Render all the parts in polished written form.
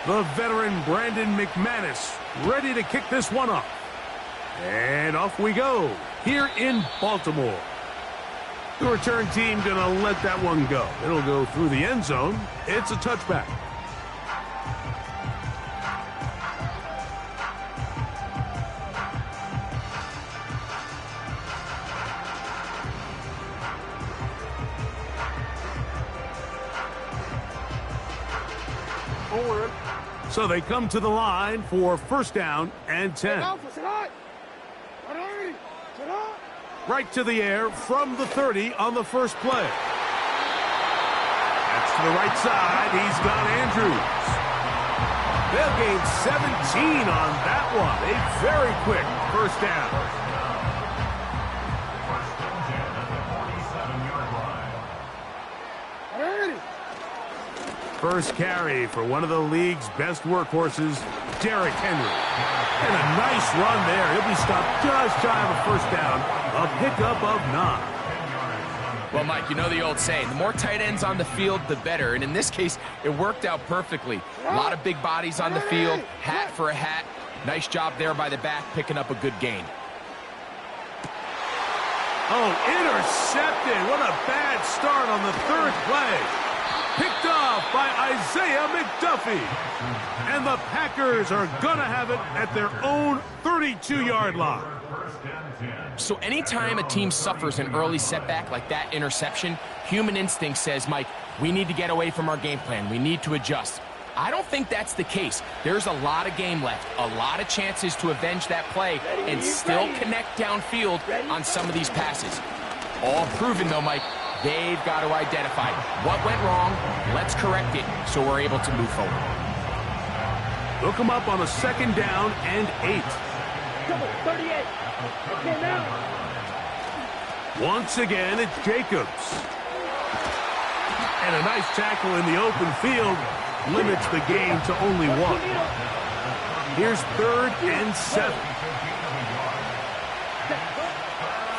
The veteran Brandon McManus ready to kick this one off. And off we go here in Baltimore. The return team going to let that one go. It'll go through the end zone. It's a touchback. So they come to the line for first down and 10. Right to the air from the 30 on the first play. That's to the right side. He's got Andrews. They'll gain 17 on that one. A very quick first down. First carry for one of the league's best workhorses, Derrick Henry. And a nice run there. He'll be stopped just shy of a first down. A pickup of 9. Well, Mike, you know the old saying, the more tight ends on the field, the better. And in this case, it worked out perfectly. A lot of big bodies on the field, hat for a hat. Nice job there by the back, picking up a good gain. Oh, intercepted. What a bad start on the third play. Picked off by Isaiah McDuffie. And the Packers are going to have it at their own 32-yard line. So anytime a team suffers an early setback like that interception, human instinct says, Mike, we need to get away from our game plan. We need to adjust. I don't think that's the case. There's a lot of game left, a lot of chances to avenge that play and still connect downfield on some of these passes. All proven, though, Mike. They've got to identify what went wrong. Let's correct it so we're able to move forward. Look them up on a second down and 8. Come on, 38. Okay, now. Once again, it's Jacobs. And a nice tackle in the open field limits the gain to only 1. Here's 3rd and 7.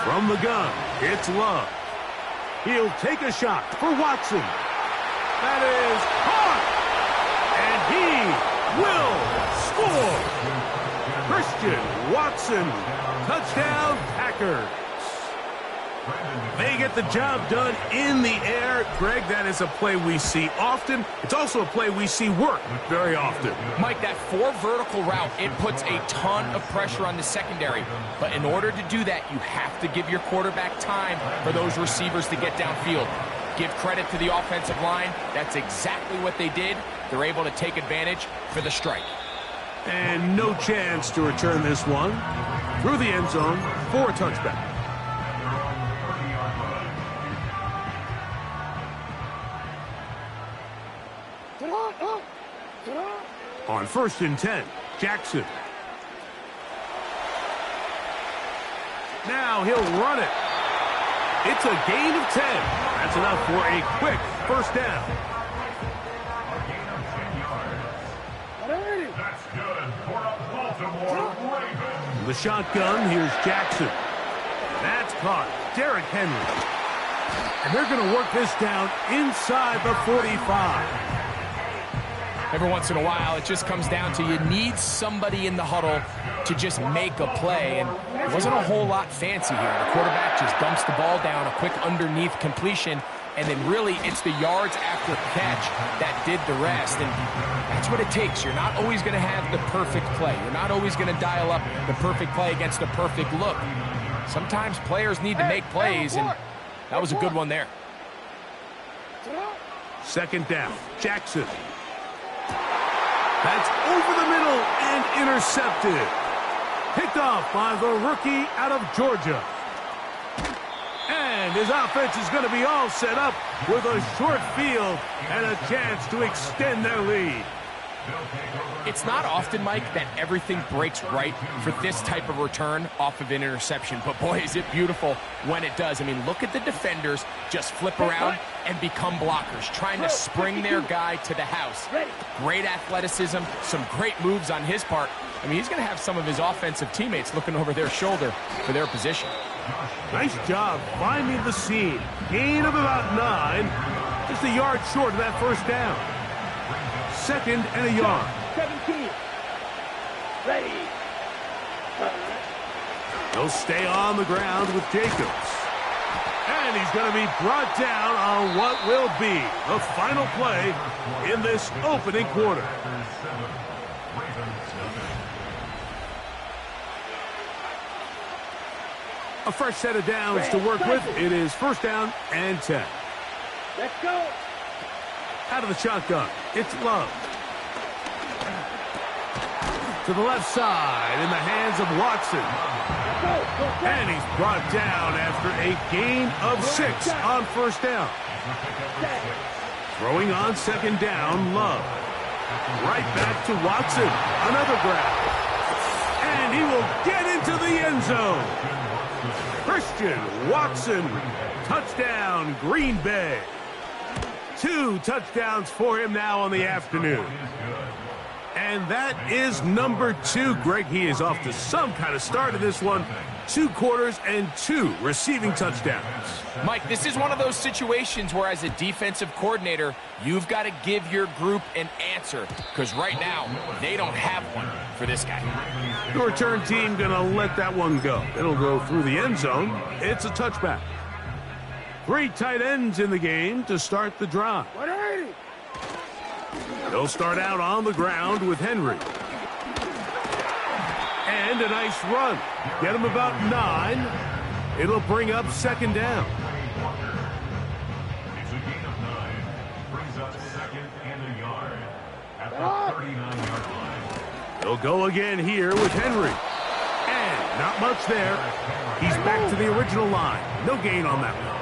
From the gun, it's Love. He'll take a shot for Watson. That is caught. And he will score. Christian Watson. Touchdown, Packers. They get the job done in the air. Greg, that is a play we see often. It's also a play we see work very often. Mike, that 4 vertical route, it puts a ton of pressure on the secondary. But in order to do that, you have to give your quarterback time for those receivers to get downfield. Give credit to the offensive line. That's exactly what they did. They're able to take advantage for the strike. And no chance to return this one through the end zone for a touchback. On 1st and 10, Jackson. Now he'll run it. It's a gain of 10. That's enough for a quick first down. That's good for a Baltimore Ravens. The shotgun, here's Jackson. That's caught. Derrick Henry. And they're going to work this down inside the 45. Every once in a while, it just comes down to you need somebody in the huddle to just make a play, and it wasn't a whole lot fancy here. The quarterback just dumps the ball down, a quick underneath completion, and then really it's the yards after catch that did the rest, and that's what it takes. You're not always going to have the perfect play. You're not always going to dial up the perfect play against the perfect look. Sometimes players need to make plays, and that was a good one there. Second down, Jackson. That's over the middle and intercepted. Picked off by the rookie out of Georgia. And his offense is going to be all set up with a short field and a chance to extend their lead. It's not often, Mike, that everything breaks right for this type of return off of an interception. But, boy, is it beautiful when it does. I mean, look at the defenders just flip around and become blockers, trying to spring their guy to the house. Great athleticism, some great moves on his part. I mean, he's going to have some of his offensive teammates looking over their shoulder for their position. Nice job finding the seam. Gain of about 9. Just a yard short of that first down. 2nd and a yard. 17. Ready. He'll stay on the ground with Jacobs. And he's going to be brought down on what will be the final play in this opening quarter. A fresh set of downs to work with. It is 1st down and 10. Let's go. Out of the shotgun, it's Love. To the left side in the hands of Watson. And he's brought down after a gain of 6 on 1st down. Throwing on 2nd down, Love. Right back to Watson. Another grab. And he will get into the end zone. Christian Watson. Touchdown, Green Bay. 2 touchdowns for him now on the afternoon. And that is number 2. Greg, he is off to some kind of start in this one. 2 quarters and 2 receiving touchdowns. Mike, this is one of those situations where as a defensive coordinator, you've got to give your group an answer. Because right now, they don't have one for this guy. The return team going to let that one go. It'll go through the end zone. It's a touchback. 3 tight ends in the game to start the drive. 180. They'll start out on the ground with Henry. And a nice run. Get him about 9. It'll bring up 2nd down. It's a gain of 9. Brings up 2nd and a yard at the 39-yard line. They'll go again here with Henry. And not much there. He's back to the original line. No gain on that one.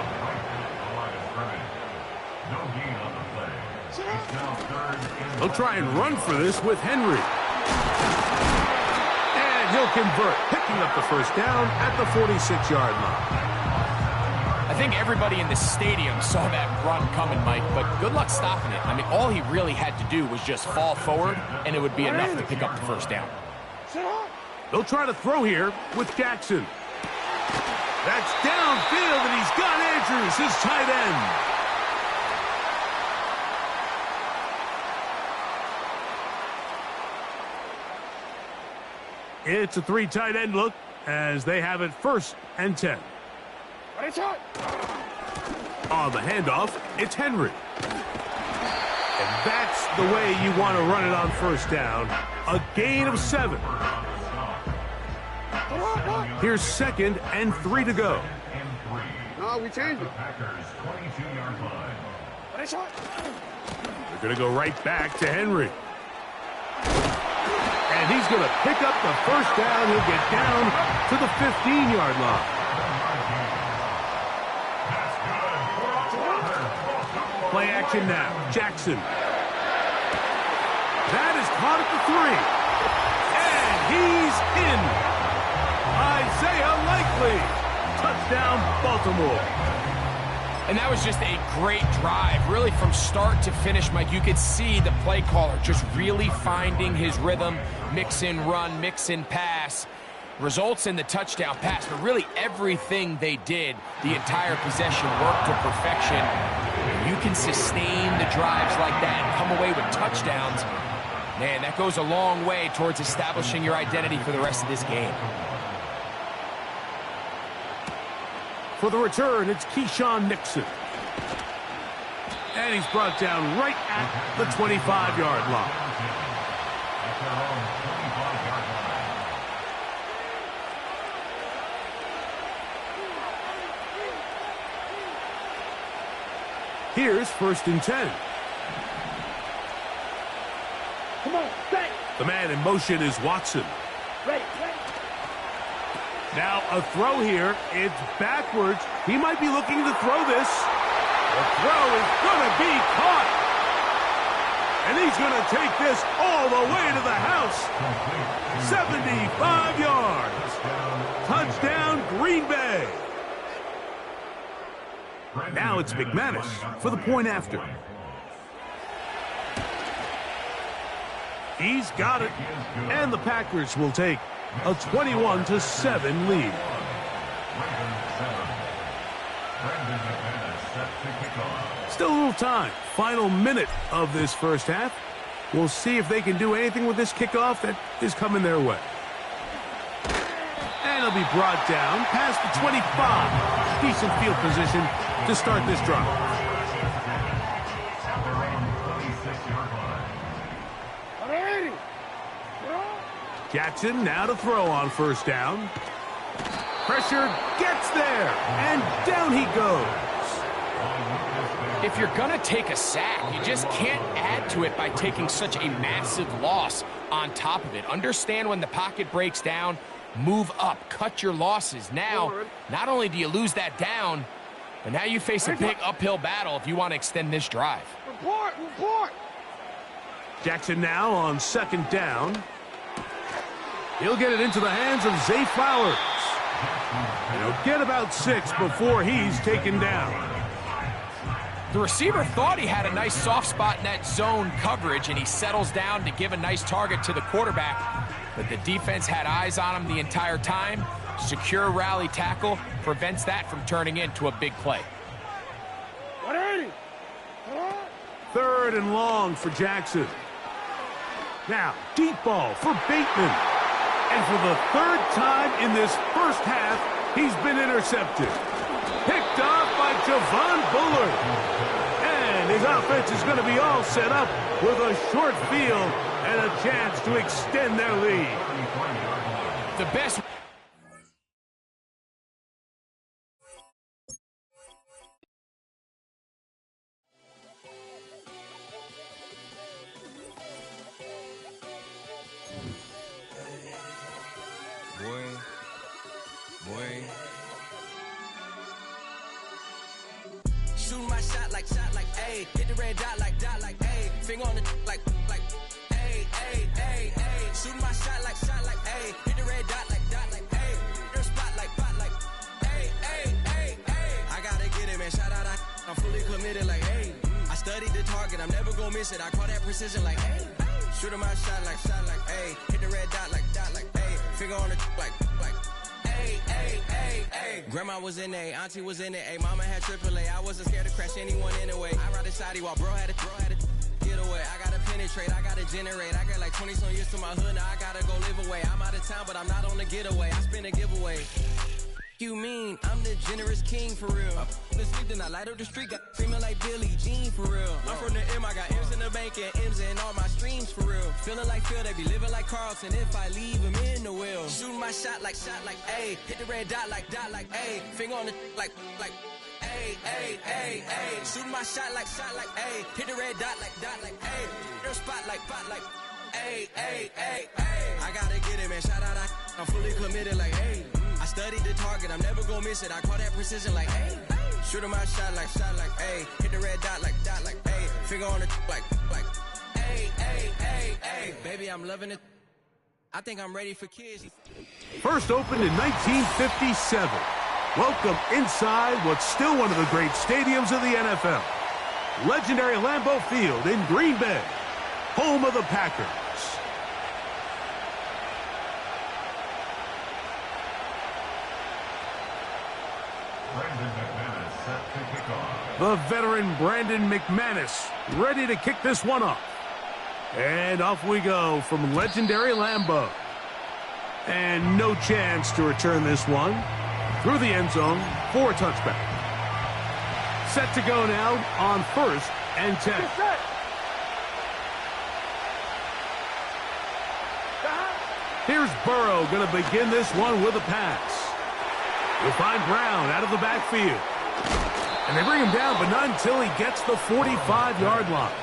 No gain on the play. It's now 3rd and They'll try and run for this with Henry. And he'll convert, picking up the 1st down at the 46-yard line. I think everybody in the stadium saw that run coming, Mike, but good luck stopping it. I mean, all he really had to do was just fall forward, and it would be enough to pick up the 1st down. They'll try to throw here with Jackson. That's downfield, and he's got Andrews, his tight end. It's a 3 tight end look as they have it 1st and 10. On the handoff, it's Henry. And that's the way you want to run it on 1st down. A gain of 7. Here's 2nd and 3 to go. No, we changed it. They're going to go right back to Henry. And he's going to pick up the 1st down. He'll get down to the 15-yard line. Play action now. Jackson. That is caught at the 3. And he's in. Isaiah Likely. Touchdown, Baltimore. And that was just a great drive. Really from start to finish, Mike, you could see the play caller just really finding his rhythm. Mix in run, mix in pass. Results in the touchdown pass. But really everything they did, the entire possession worked to perfection. And you can sustain the drives like that and come away with touchdowns. Man, that goes a long way towards establishing your identity for the rest of this game. For the return, it's Keyshawn Nixon. And he's brought down right at the 25-yard line. Here's 1st and 10. Come on, stay. The man in motion is Watson. Ready. Now a throw here. It's backwards. He might be looking to throw this. The throw is going to be caught. And he's going to take this all the way to the house. 75 yards. Touchdown, Green Bay. Now it's McManus for the point after. He's got it. And the Packers will take a 21-7 lead. Brandon McManus set to kick off. Still a little time. Final minute of this first half. We'll see if they can do anything with this kickoff that is coming their way. And it'll be brought down past the 25. Decent field position to start this drive. At their own 26-yard line. Jackson now to throw on first down. Pressure gets there, and down he goes. If you're going to take a sack, you just can't add to it by taking such a massive loss on top of it. Understand when the pocket breaks down, move up, cut your losses. Now, not only do you lose that down, but now you face a big uphill battle if you want to extend this drive. Report! Jackson now on second down. He'll get it into the hands of Zay Flowers. And he'll get about 6 before he's taken down. The receiver thought he had a nice soft spot in that zone coverage, and he settles down to give a nice target to the quarterback. But the defense had eyes on him the entire time. Secure rally tackle prevents that from turning into a big play. 180. 3rd and long for Jackson. Now, deep ball for Bateman. And for the 3rd time in this first half, he's been intercepted. Picked off by Javon Bullard. And his offense is going to be all set up with a short field and a chance to extend their lead. The best... Shooting my shot like, ayy. Hit the red dot like, ayy. Finger on the like, ayy, ayy, ayy, ayy. Shooting my shot like, ayy. Hit the red dot like, ayy. Your spot like, ayy, ayy, ayy, ayy. I gotta get it, man. Shout out, I'm fully committed like, hey. I studied the target, I'm never gonna miss it. I call that precision like, hey. Shooting my shot like, ayy. Hit the red dot like, ayy. Finger on the like, ayy, ayy, ayy, ayy. Grandma was in A, auntie was in it, ayy. Mama had AAA, I wasn't scared to crash anyone anyway. I ride a shoddy while bro had a get away. I gotta penetrate, I gotta generate. I got like 20-some years to my hood, now I gotta go live away. I'm out of town, but I'm not on the getaway. I spin a giveaway. You mean I'm the generous king for real? The sleep, then I light up the street, got screaming like Billie Jean for real. I'm from the M, I got M's in the bank and M's in all my streams for real. Feeling like Phil, they be living like Carlton if I leave him in the wheel. Shooting my shot like, ayy. Hit the red dot like, ayy. Finger on the like, ayy, ayy, ayy, ayy. Shooting my shot like, ayy. Hit the red dot like, ayy. Your spot like, ayy, ayy, ayy, ayy. I gotta get it, man. Shout out, I'm fully committed like, hey. I studied the target, I'm never gonna miss it. I call that precision like, hey. Shooting my shot like, hey. Hit the red dot like, hey. Finger on the like, hey, hey, hey, hey. Baby, I'm loving it. I think I'm ready for kids. First opened in 1957. Welcome inside what's still one of the great stadiums of the NFL. Legendary Lambeau Field in Green Bay, home of the Packers. Brandon McManus set to kick off. The veteran Brandon McManus ready to kick this one off. And off we go from legendary Lambeau. And no chance to return this one through the end zone for a touchback. Set to go now on 1st and 10. Here's Burrow going to begin this one with a pass. He'll find Brown out of the backfield. And they bring him down, but not until he gets the 45-yard line.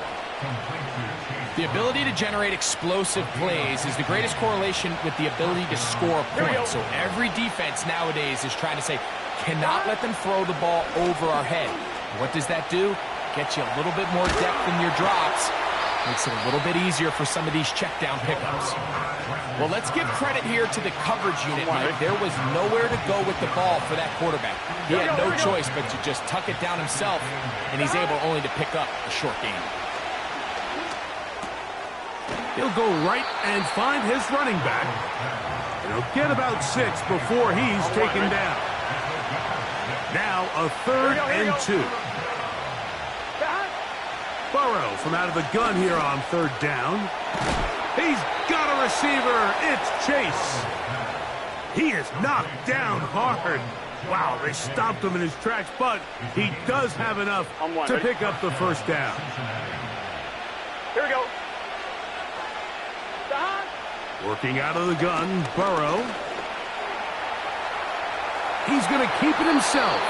The ability to generate explosive plays is the greatest correlation with the ability to score points. So every defense nowadays is trying to say, cannot let them throw the ball over our head. What does that do? Gets you a little bit more depth in your drops. Makes it a little bit easier for some of these check down pickups. Well, let's give credit here to the coverage unit, Mike. There was nowhere to go with the ball for that quarterback. He had no choice but to just tuck it down himself, and he's able only to pick up a short gain. He'll go right and find his running back. And he'll get about 6 before he's taken down. Now a 3rd and 2. Burrow from out of the gun here on 3rd down. He's got a receiver. It's Chase. He is knocked down hard. Wow, they stopped him in his tracks, but he does have enough to pick up the 1st down. Here we go. Working out of the gun, Burrow. He's going to keep it himself.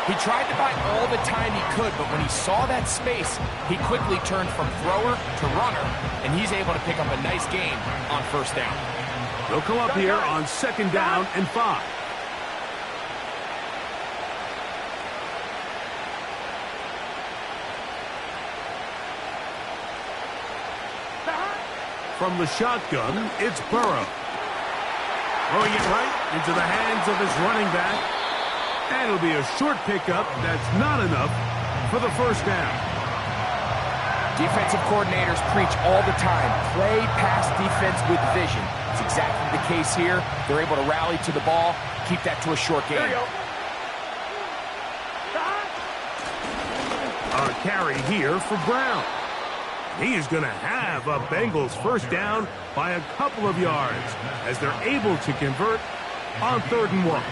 He tried to buy all the time he could, but when he saw that space, he quickly turned from thrower to runner, and he's able to pick up a nice gain on 1st down. They'll come up here on 2nd down and 5. From the shotgun, it's Burrow. Throwing it right into the hands of his running back. And it'll be a short pickup that's not enough for the 1st down. Defensive coordinators preach all the time, play pass defense with vision. It's exactly the case here. They're able to rally to the ball, keep that to a short gain. A carry here for Brown. He is going to have a Bengals 1st down by a couple of yards as they're able to convert on 3rd and 1.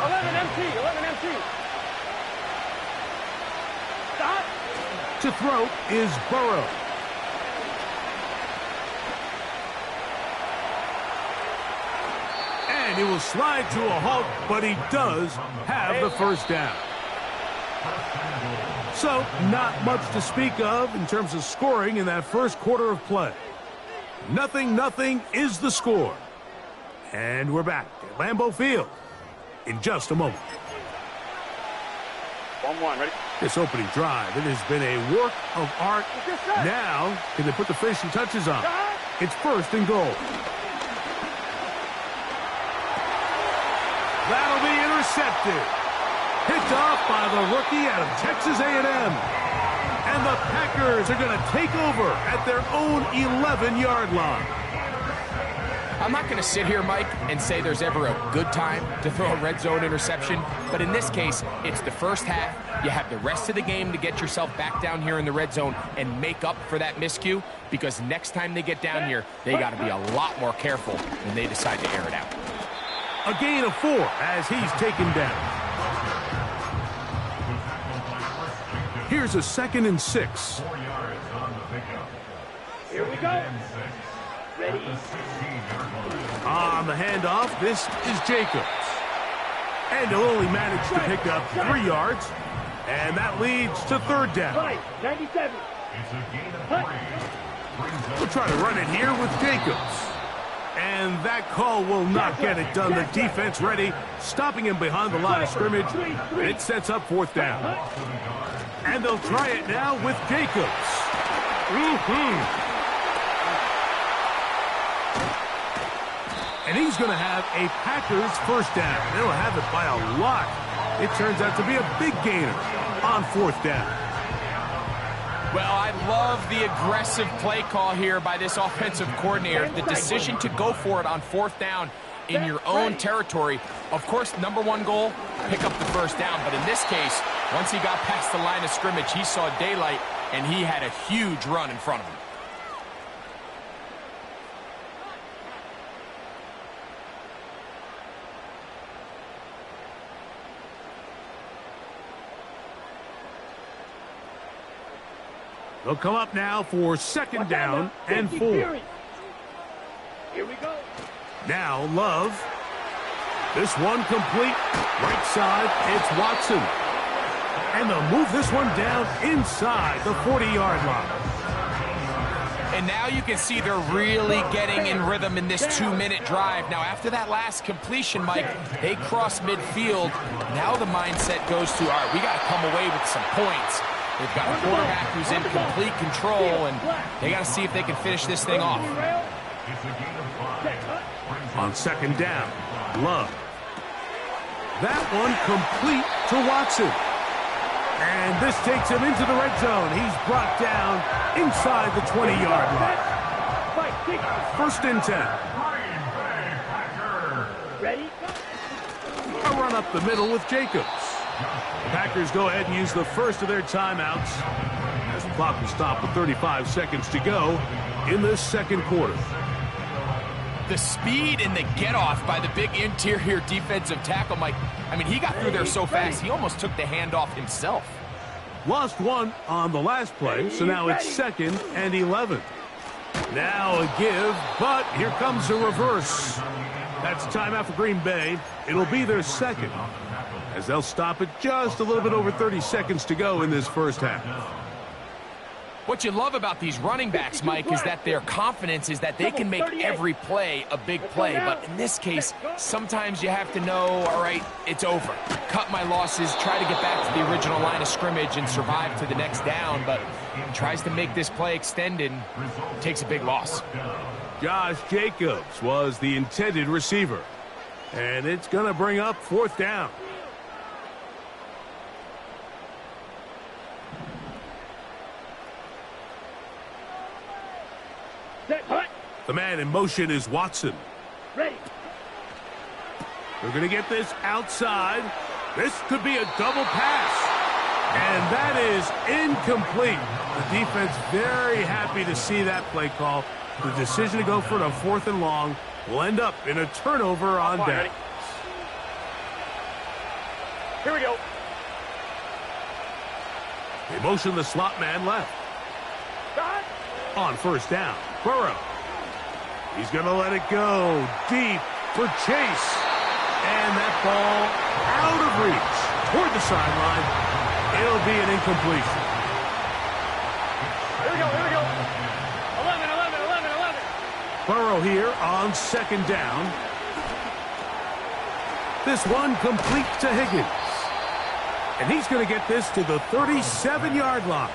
11 MT. Stop. To throw is Burrow. And he will slide to a halt, but he does have the 1st down. So, not much to speak of in terms of scoring in that 1st quarter of play. 0-0 is the score. And we're back at Lambeau Field in just a moment. 1-1, ready? This opening drive, it has been a work of art. Now, can they put the finishing touches on? It's 1st and goal. That'll be intercepted. Picked off by the rookie out of Texas A&M. And the Packers are going to take over at their own 11-yard line. I'm not going to sit here, Mike, and say there's ever a good time to throw a red zone interception, but in this case, it's the 1st half. You have the rest of the game to get yourself back down here in the red zone and make up for that miscue, because next time they get down here, they got to be a lot more careful when they decide to air it out. A gain of 4 as he's taken down. Here's a 2nd and 6. 4 yards on the pickup. Here we go. Ready? On the handoff, this is Jacobs. And he'll only manage to pick up 3 yards. And that leads to 3rd down. Right, 97. It's a gain of 3. We'll try to run it here with Jacobs. And that call will not get it done. The defense ready, stopping him behind the line of scrimmage. It sets up 4th down. And they'll try it now with Jacobs. And he's going to have a Packers 1st down. They'll have it by a lot. It turns out to be a big gainer on 4th down. Well, I love the aggressive play call here by this offensive coordinator. The decision to go for it on 4th down in your own territory. Of course, #1 goal, pick up the 1st down. But in this case, once he got past the line of scrimmage, he saw daylight, and he had a huge run in front of him. They'll come up now for 2nd down and 4. Here we go. Now Love. This one complete. Right side, it's Watson. And they'll move this one down inside the 40-yard line. And now you can see they're really getting in rhythm in this 2-minute drive. Now, after that last completion, Mike, they cross midfield. Now the mindset goes to, all right, we got to come away with some points. They've got a quarterback who's in complete control, and they got to see if they can finish this thing off. On 2nd down, Love. That one complete to Watson. And this takes him into the red zone. He's brought down inside the 20-yard line. 1st and 10. Ready? A run up the middle with Jacobs. The Packers go ahead and use the first of their timeouts as the clock will stop with 35 seconds to go in the second quarter. The speed and the get-off by the big interior defensive tackle, Mike. I mean, he got through there so fast, he almost took the handoff himself. Lost one on the last play, so now it's 2nd and 11. Now a give, but here comes a reverse. That's a timeout for Green Bay. It'll be their second, as they'll stop it just a little bit over 30 seconds to go in this first half. What you love about these running backs, Mike, is that their confidence is that they can make every play a big play. But in this case, sometimes you have to know, all right, it's over. Cut my losses, try to get back to the original line of scrimmage and survive to the next down. But he tries to make this play extended, takes a big loss. Josh Jacobs was the intended receiver. And it's going to bring up 4th down. The man in motion is Watson. Ready. They're going to get this outside. This could be a double pass. And that is incomplete. The defense very happy to see that play call. The decision to go for it on 4th and long will end up in a turnover on down. Here we go. They motion the slot man left. Start. On 1st down, Burrow. He's going to let it go deep for Chase. And that ball out of reach toward the sideline. It'll be an incompletion. Here we go, here we go. 11, 11, 11, 11. Burrow here on 2nd down. This one complete to Higgins. And he's going to get this to the 37-yard line.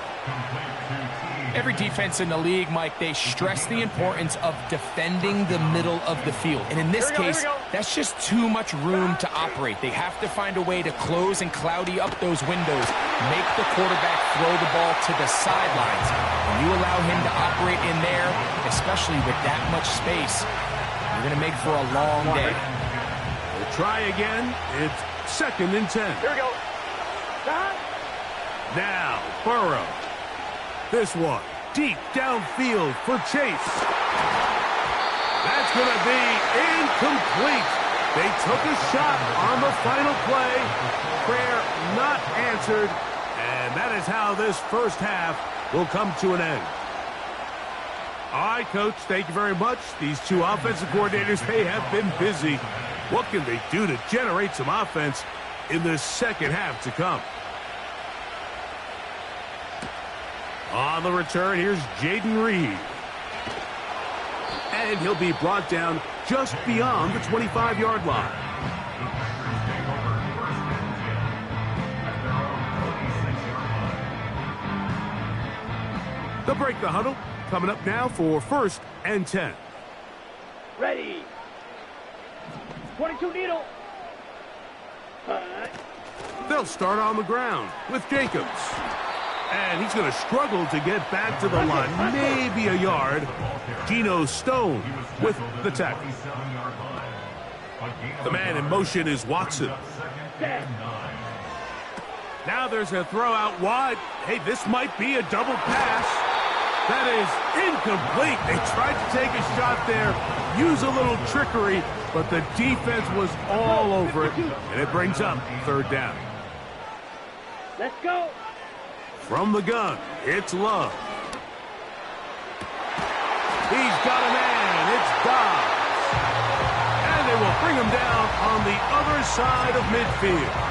Every defense in the league, Mike, they stress the importance of defending the middle of the field. And in this case, that's just too much room to operate. They have to find a way to close and cloudy up those windows, make the quarterback throw the ball to the sidelines. When you allow him to operate in there, especially with that much space, you're going to make for a long day. We'll try again. It's 2nd and 10. Here we go. Stop. Now, Burrow. This one, deep downfield for Chase. That's going to be incomplete. They took a shot on the final play. Prayer not answered. And that is how this first half will come to an end. All right, Coach, thank you very much. These two offensive coordinators, they have been busy. What can they do to generate some offense in the second half to come? On the return, here's Jaden Reed. And he'll be brought down just beyond the 25-yard line. They'll break the huddle. Coming up now for 1st and 10. Ready. 22 needle. They'll start on the ground with Jacobs. And he's going to struggle to get back to the line, maybe a yard. Geno Stone with the tackle. The man in motion is Watson. Now there's a throw out wide. Hey, this might be a double pass. That is incomplete. They tried to take a shot there, use a little trickery, but the defense was all over it, and it brings up 3rd down. Let's go. From the gun, it's Love. He's got a man. It's Dobbs. And they will bring him down on the other side of midfield.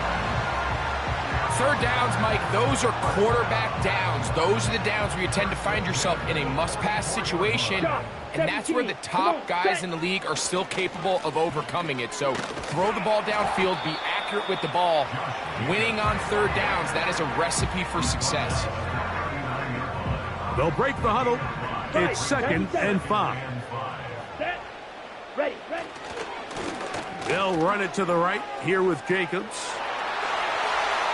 3rd downs, Mike, those are quarterback downs. Those are the downs where you tend to find yourself in a must-pass situation, and that's where the top guys in the league are still capable of overcoming it. So throw the ball downfield, be accurate with the ball. Winning on 3rd downs, that is a recipe for success. They'll break the huddle. It's 2nd and 5. Set. Ready, ready. They'll run it to the right here with Jacobs.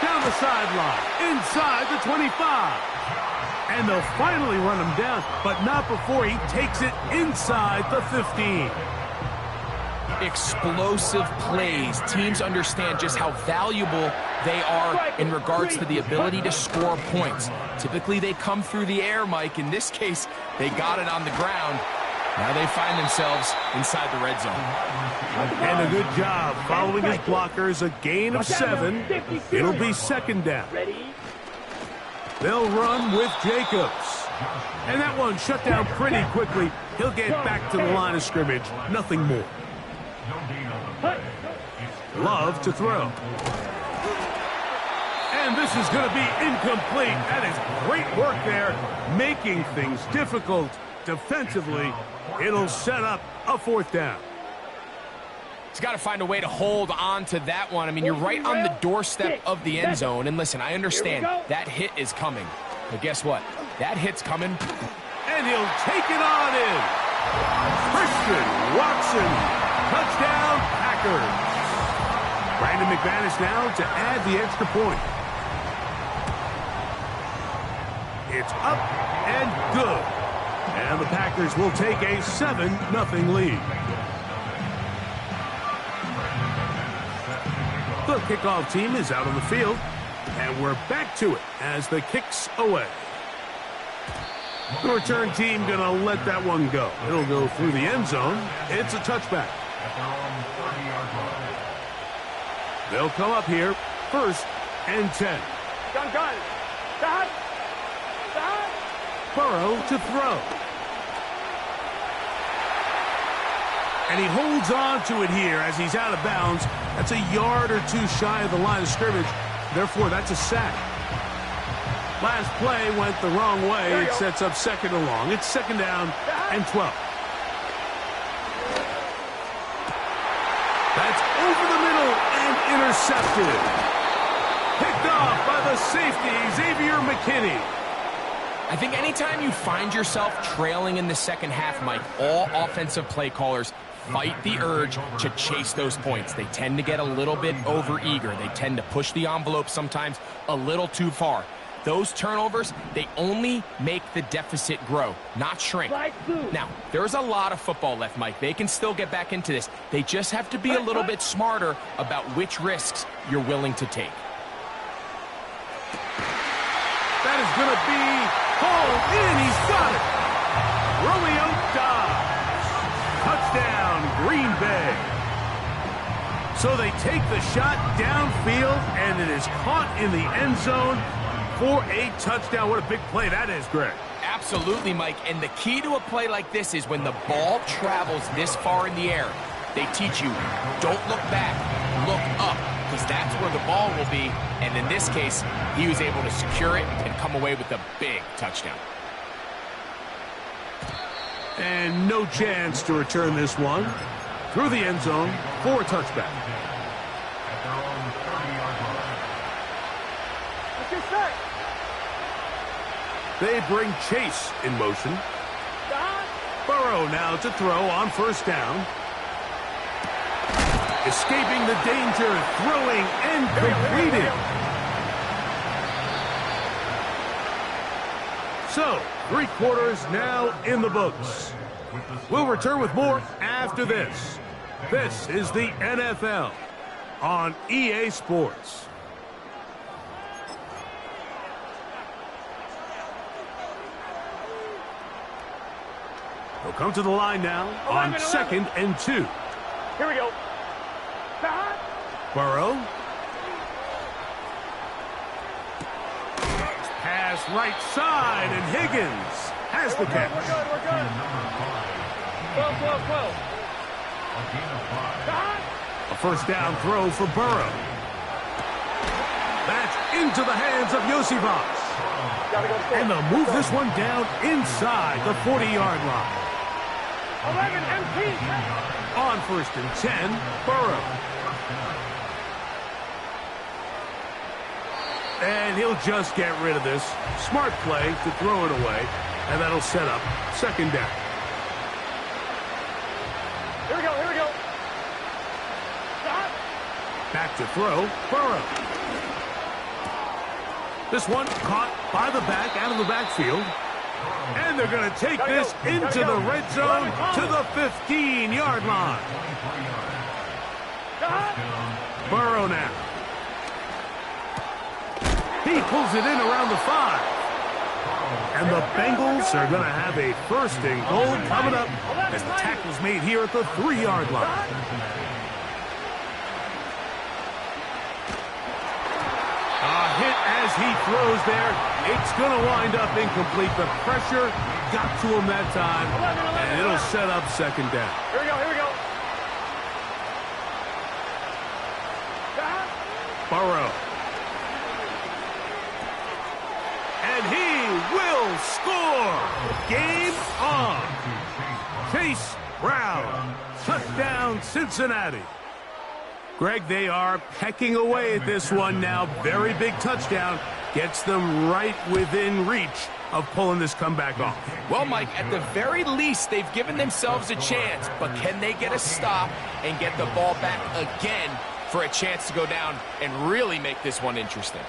Down the sideline, inside the 25. And they'll finally run him down, but not before he takes it inside the 15. explosive plays. Teams understand just how valuable they are in regards to the ability to score points. Typically, they come through the air, Mike. In this case, they got it on the ground. Now they find themselves inside the red zone. And a good job following his blockers. A gain of 7. It'll be second down. They'll run with Jacobs. And that one shut down pretty quickly. He'll get back to the line of scrimmage. Nothing more. Love to throw. And this is going to be incomplete. That is great work there, making things difficult defensively. It'll set up a fourth down. He's got to find a way to hold on to that one. I mean, you're right on the doorstep of the end zone. And listen, I understand that hit is coming. But guess what? That hit's coming. And he'll take it on in. Christian Watson. Touchdown, Packers. Brandon McManus now to add the extra point. It's up and good. And the Packers will take a 7-0 lead. The kickoff team is out on the field, and we're back to it as the kick's away. The return team going to let that one go. It'll go through the end zone. It's a touchback. They'll come up here, 1st and 10. Gun. Stop. Burrow to throw. And he holds on to it here as he's out of bounds. That's a yard or two shy of the line of scrimmage. Therefore, that's a sack. Last play went the wrong way. It sets up 2nd and long. It's 2nd down and 12. That's over the middle and intercepted. Picked off by the safety, Xavier McKinney. I think anytime you find yourself trailing in the second half, Mike, all offensive play callers fight the urge to chase those points. They tend to get a little bit overeager. They tend to push the envelope sometimes a little too far. Those turnovers, they only make the deficit grow, not shrink. Now, there's a lot of football left, Mike. They can still get back into this. They just have to be a little bit smarter about which risks you're willing to take. That is going to be hauled in. He's got it. Romeo Dobbs. Touchdown, Green Bay. So they take the shot downfield, and it is caught in the end zone for a touchdown. What a big play that is, Greg. Absolutely, Mike. And the key to a play like this is when the ball travels this far in the air, they teach you, don't look back, look up, because that's where the ball will be. And in this case, he was able to secure it and come away with a big touchdown. And no chance to return this one through the end zone for a touchback. They bring Chase in motion. Burrow now to throw on 1st down. Escaping the danger, throwing and completing. So, 3 quarters now in the books. We'll return with more after this. This is the NFL on EA Sports. They'll come to the line now on 2nd and 2. Here we go. Burrow. Pass right side, and Higgins has the catch. We're good. 12. A 1st down throw for Burrow. That's into the hands of Yosivas. And they'll move this one down inside the 40-yard line. 11 MP. On 1st and 10, Burrow. And he'll just get rid of this. Smart play to throw it away. And that'll set up 2nd down. Here we go. Stop. Back to throw, Burrow. This one caught by the back, out of the backfield. And they're going to take this into the red zone to the 15-yard line. Burrow now. He pulls it in around the 5. And the Bengals are going to have a first and goal coming up as the tackle's made here at the 3-yard line. A hit as he throws there. It's going to wind up incomplete. The pressure got to him that time, and it'll set up second down. Here we go, here we go. Burrow. And he will score. Game on. Chase Brown. Touchdown, Cincinnati. Greg, they are pecking away at this one now. Very big touchdown. Gets them right within reach of pulling this comeback off. Well, Mike, at the very least, they've given themselves a chance. But can they get a stop and get the ball back again for a chance to go down and really make this one interesting?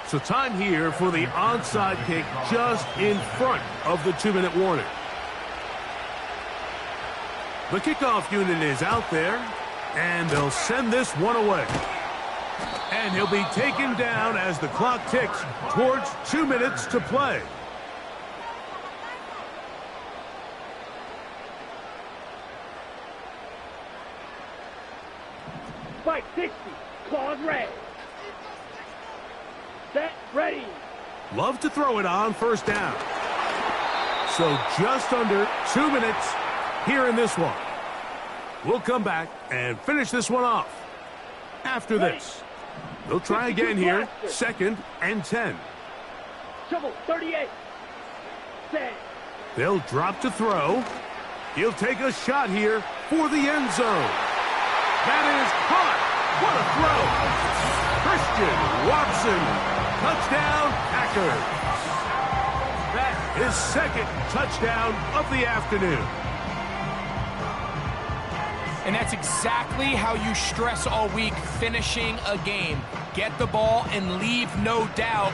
So time here for the onside kick just in front of the 2-minute warning. The kickoff unit is out there, and they'll send this one away. And he'll be taken down as the clock ticks towards 2 minutes to play. Spike 60, claws red. Set, ready. Love to throw it on first down. So just under 2 minutes here in this one. We'll come back and finish this one off. After this, they'll try again here, 2nd and 10. Shovel 38. Set. They'll drop to throw. He'll take a shot here for the end zone. That is caught. What a throw. Christian Watson. Touchdown, Packers. That is 2nd touchdown of the afternoon. And that's exactly how you stress all week, finishing a game. Get the ball and leave no doubt.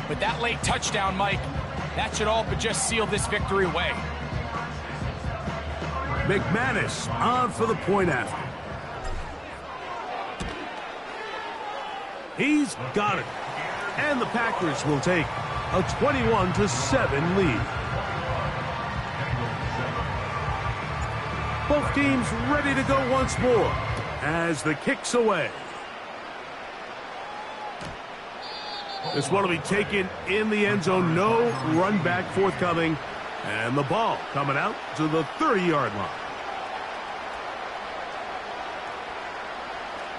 But that late touchdown, Mike, that should all but just seal this victory away. McManus on for the point after. He's got it. And the Packers will take a 21-7 lead. Both teams ready to go once more as the kick's away. This one will be taken in the end zone. No run back forthcoming. And the ball coming out to the 30-yard line.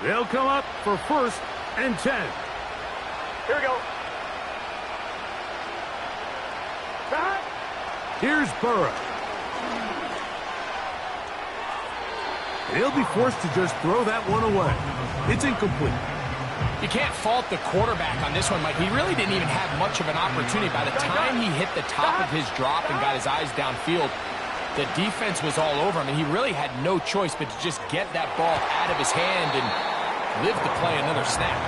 They'll come up for 1st and 10. Here we go. Back. Here's Burrow. He'll be forced to just throw that one away. It's incomplete. You can't fault the quarterback on this one, Mike. He really didn't even have much of an opportunity. By the time he hit the top of his drop and got his eyes downfield, the defense was all over him, and he really had no choice but to just get that ball out of his hand and live to play another snap.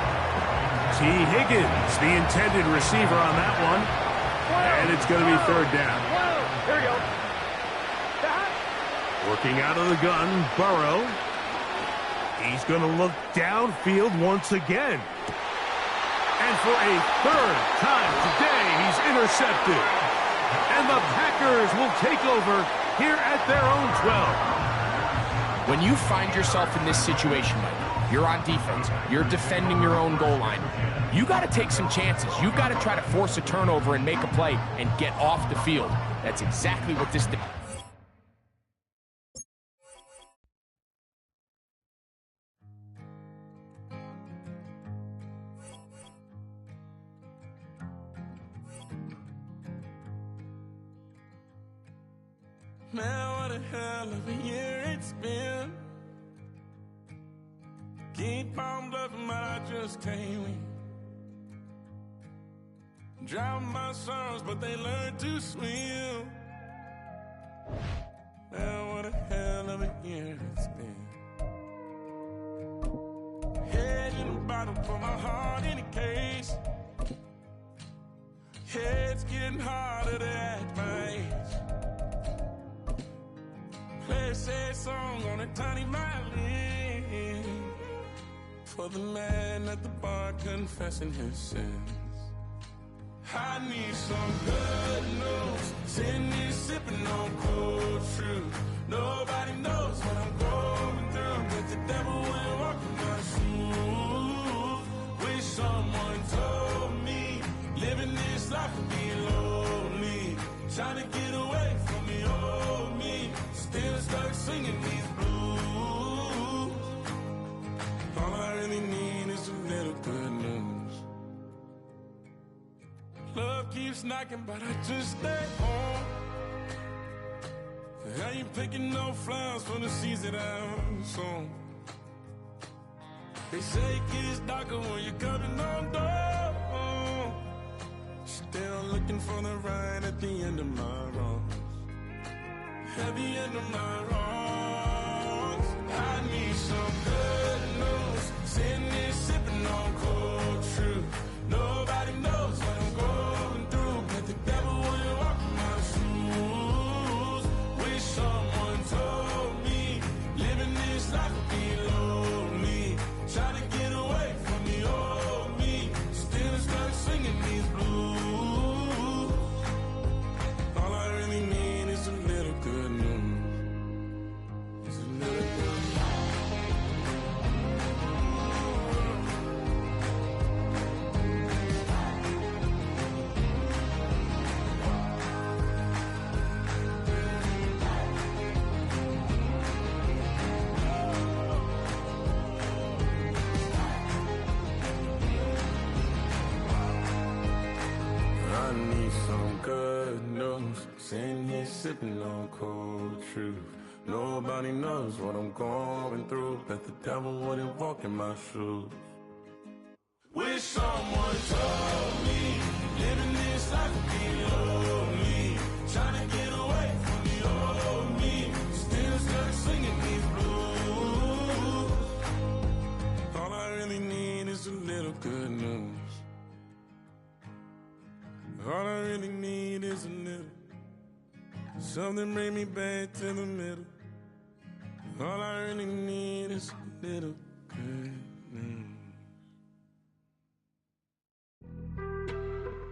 T. Higgins, the intended receiver on that one. And it's going to be 3rd down. Here we go. Working out of the gun, Burrow. He's going to look downfield once again. And for a 3rd time today, he's intercepted. And the Packers will take over here at their own 12. When you find yourself in this situation, Mike, you're on defense, you're defending your own goal line, you got to take some chances. You got to try to force a turnover and make a play and get off the field. That's exactly what this did. Man, what a hell of a year it's been. Keep on bluffing, but I just can't win. Drown my sons, but they learn to swim. Man, what a hell of a year it's been. Head in the bottom for my heart in a case. Head it's getting harder to act my age. Play a sad song on a tiny violin for the man at the bar confessing his sins. I need some good news. Sitting here sipping on cold truth. Nobody knows what I'm going through, but the devil will walk in my shoes. Wish someone told me living this life would be lonely. Trying to get away from the old me. Still stuck singing these blues. All I really need is a little good news. Love keeps knocking, but I just stay home. I ain't picking no flowers for the seeds that I'm sown. They say it gets darker when you're coming on door. Still looking for the right at the end of my wrongs. At the end of my wrongs. I need some good news. Sitting here sipping on cold truth. Nobody knows what I'm going through, but the devil will walk in my shoes. Wish someone told me living this life would be lonely. Trying to get away from the old me. Still stuck singing these blues. All I really need is a little good news. It's a little good good news. Sitting here sipping on cold truth. Nobody knows what I'm going through, but the devil wouldn't walk in my shoes. Wish someone told me living this life would be lonely. Trying to get away from the old me. Still stuck singing these blues. All I really need is a little good news. All I really need is a little. Something bring me back to the middle. All I really need is a little good news.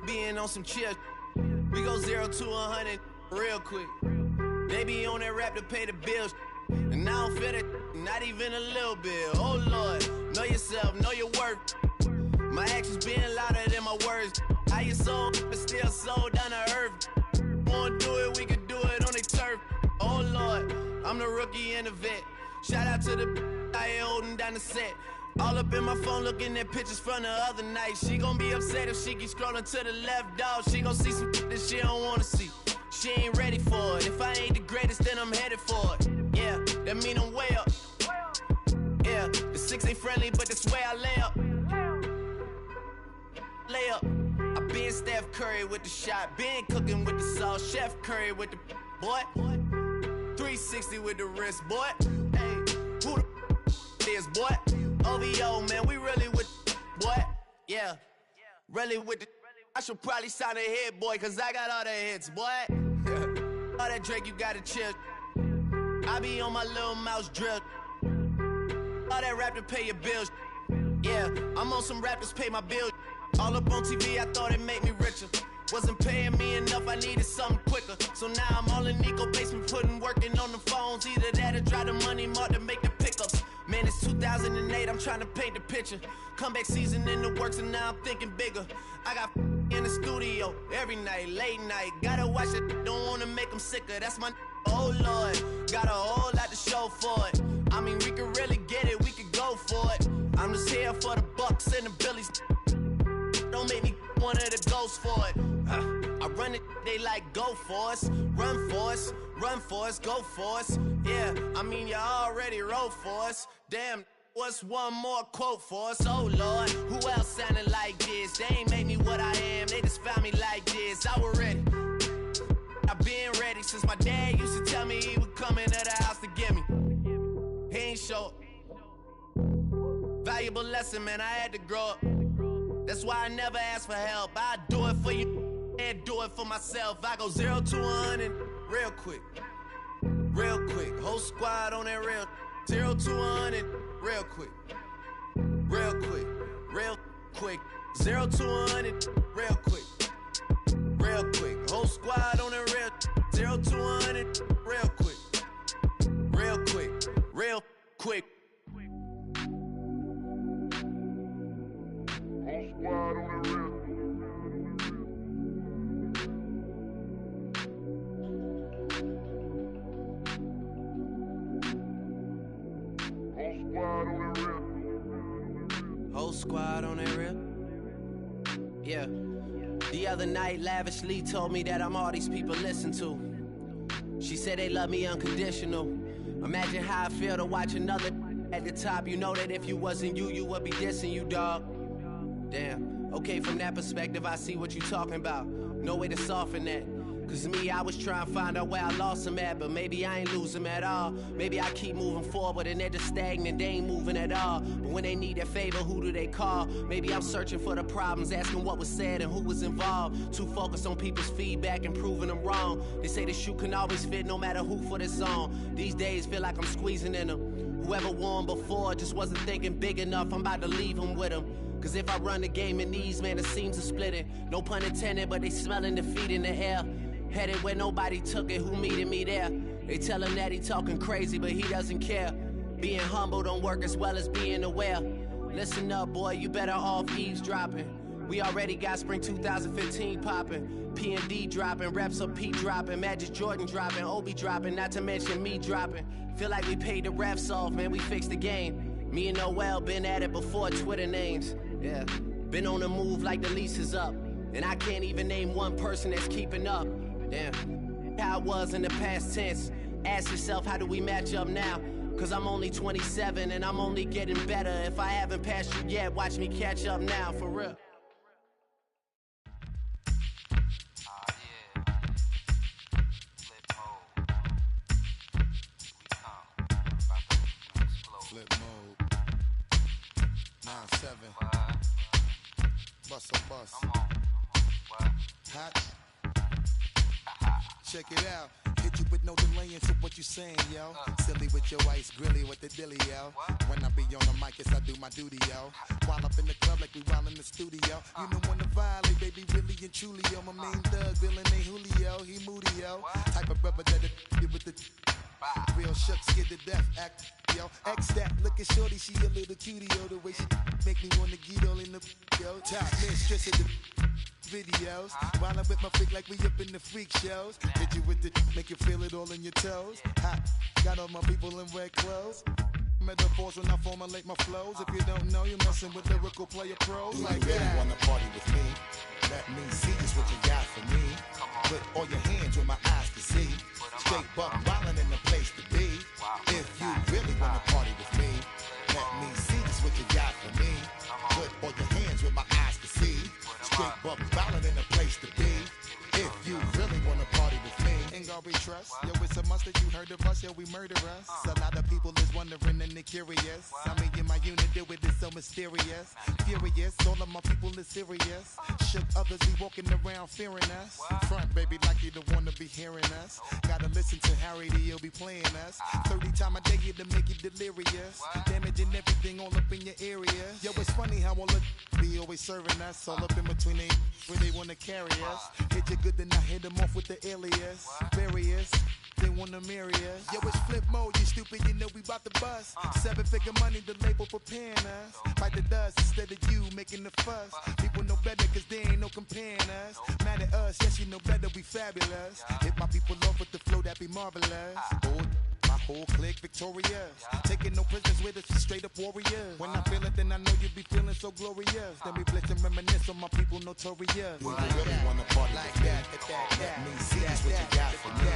Being on some chill, we go 0 to 100 real quick. They be on that rap to pay the bills, and I don't feel that, not even a little bit. Oh Lord, know yourself, know your worth. My actions being louder than my words. How you sold, but still sold down to earth. Wanna do it, we could do it on the turf. Oh Lord, I'm the rookie and the vet. Shout out to the I ain't holding down the set. All up in my phone looking at pictures from the other night. She gon' be upset if she keep scrolling to the left, dog. She gon' see some that she don't wanna see. She ain't ready for it. If I ain't the greatest, then I'm headed for it. Yeah, that mean I'm way up. Yeah, the 6 ain't friendly, but that's where I lay up. Lay up. I been Steph Curry with the shot, been cooking with the sauce, Chef Curry with the boy. 360 with the wrist, boy. Hey, who the is, boy? OVO, man, we really with boy. Yeah, really with the. I should probably sign a hit, boy, cause I got all the hits, boy. All that Drake, you gotta chill. I be on my little mouse drip. All that rap to pay your bills. Yeah, I'm on some rappers pay my bills. All up on TV, I thought it made me richer. Wasn't paying me enough, I needed something quicker. So now I'm all in Nico basement, working on the phones. Either that or drive the money mark to make the pickups. Man, it's 2008, I'm trying to paint the picture. Comeback season in the works and now I'm thinking bigger. I got in the studio every night, late night. Gotta watch it, don't wanna make them sicker. That's my oh Lord, got a whole lot to show for it. I mean, we could really get it, we could go for it. I'm just here for the Bucks and the Billies. Don't make me one of the ghosts for it. I run it, they like go for us. Run for us, go for us. Yeah, I mean you already wrote for us. Damn, what's one more quote for us? Oh Lord, who else sounded like this? They ain't made me what I am, they just found me like this. I was ready, I've been ready since my dad used to tell me he would come into the house to get me. He ain't show up. Valuable lesson, man, I had to grow up. That's why I never ask for help. I do it for you, can't do it for myself. I go 0 to 100 real quick. Real quick. Whole squad on that real. 0 to 100 real quick. Real quick. Real quick. 0 to 100 real quick. Real quick. Whole squad on that real. 0 to 100 real quick. Real quick. Real quick. Whole squad on that real. Yeah. The other night, lavishly told me that I'm all these people listen to. She said they love me unconditional. Imagine how I feel to watch another at the top. You know that if you wasn't you, you would be dissing you, dog. Damn. Okay, from that perspective, I see what you talking about. No way to soften that. Cause me, I was trying to find out where I lost them at, but maybe I ain't lose them at all. Maybe I keep moving forward and they're just stagnant, they ain't moving at all. But when they need a favor, who do they call? Maybe I'm searching for the problems, asking what was said and who was involved. Too focused on people's feedback and proving them wrong. They say the shoe can always fit no matter who for the song. These days feel like I'm squeezing in them. Whoever won before just wasn't thinking big enough, I'm about to leave them with them. Cause if I run the game in these, man, the seams are splitting. No pun intended, but they smelling defeat in the air. Headed where nobody took it, who meeted me there? They tell him that he talking crazy, but he doesn't care. Being humble don't work as well as being aware. Listen up, boy, you better off eavesdropping. We already got spring 2015 popping. P&D dropping, reps of P dropping, Magic Jordan dropping, Obi dropping, not to mention me dropping. Feel like we paid the refs off, man, we fixed the game. Me and Noel been at it before Twitter names. Yeah, been on the move like the lease is up. And I can't even name one person that's keeping up. Damn, how it was in the past tense. Ask yourself, how do we match up now? Cause I'm only 27 and I'm only getting better. If I haven't passed you yet, watch me catch up now, for real. Flip mode. 9-7. Bust a bus. Hot. Check it out. Hit you with no delay into what you saying, yo. Silly with your ice grilly with the dilly, yo. When I be on the mic, yes, I do my duty, yo. While up in the club like we while in the studio. You know when to violate, baby, really and truly, yo. My main thug, Bill and ain't Julio, he moody, yo. Type of brother that it with the real shook, scared to death, act, yo. X that, look at shorty, she a little cutie, yo. The way she make me wanna get all in the, yo. Top mistress of the videos. While I'm with my freak like we up in the freak shows. Hit you with the, make you feel it all in your toes. Hot, got all my people in red clothes. Metaphors when I formulate my flows. If you don't know, you're messing with lyrical player pros. Do like you really wanna party with me? Let me see just what you got for me. Put all your hands where my eyes can see. Straight buck wildin' in the place to be. If you really wanna party with me, let me see just what you got for me. Put all your hands where my eyes can see. Straight buck wildin' in the place to be. If you really wanna party with me, ain't gonna be trust. Yo, it's a must that you heard of us, yo, we murder us. A lot of people is wondering and they curious. I mean, in my unit, do it is so mysterious. Furious, all of my people is serious. Shook others be walking around fearing us. Front, baby, like you don't wanna be hearing us. Gotta listen to Harry, he'll be playing us. 30 times a day to make you delirious. Damaging everything all up in your area. Yo, it's funny how all the be always serving us. All up in between they where they wanna carry us. Hit you good, then I hit them off with the alias. Various, they wanna marry us. Yo, it's flip mode, you stupid, you know we bout to bust. 7-figure money, the label preparing us. Bite the dust instead of you making the fuss. People know better cause they ain't no comparing us. Mad at us, yes you know better, we fabulous. Hit my people off with the flow, that be marvelous. My whole clique victorious. Taking no prisoners with us, straight up warriors. When I feel it, then I know you be feeling so glorious. Then we blitz and reminisce on my people notorious. Do you really wanna party like that? Let me see just what you got for me.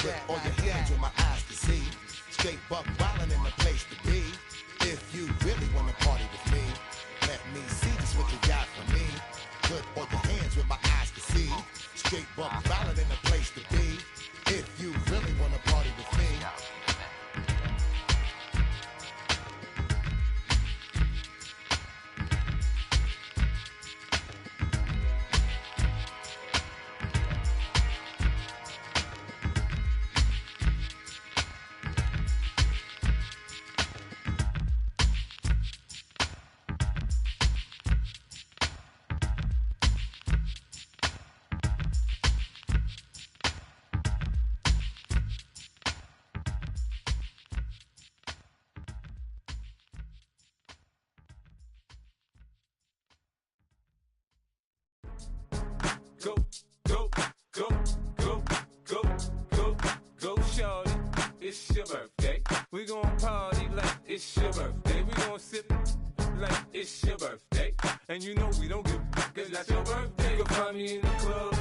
Put all your hands where my eyes can see. Straight buck wildin' in the place to be. If you really wanna party with me, let me see just what you got for me. Put all your hands where my eyes can see. Straight buck wildin' in the place to be. If you really wanna party with me. go, go, go, go, go, go, go, shorty. It's your birthday. We gon' party like it's your birthday. We gon' sip like it's your birthday. And you know we don't give cause that's your birthday. You can find me in the club,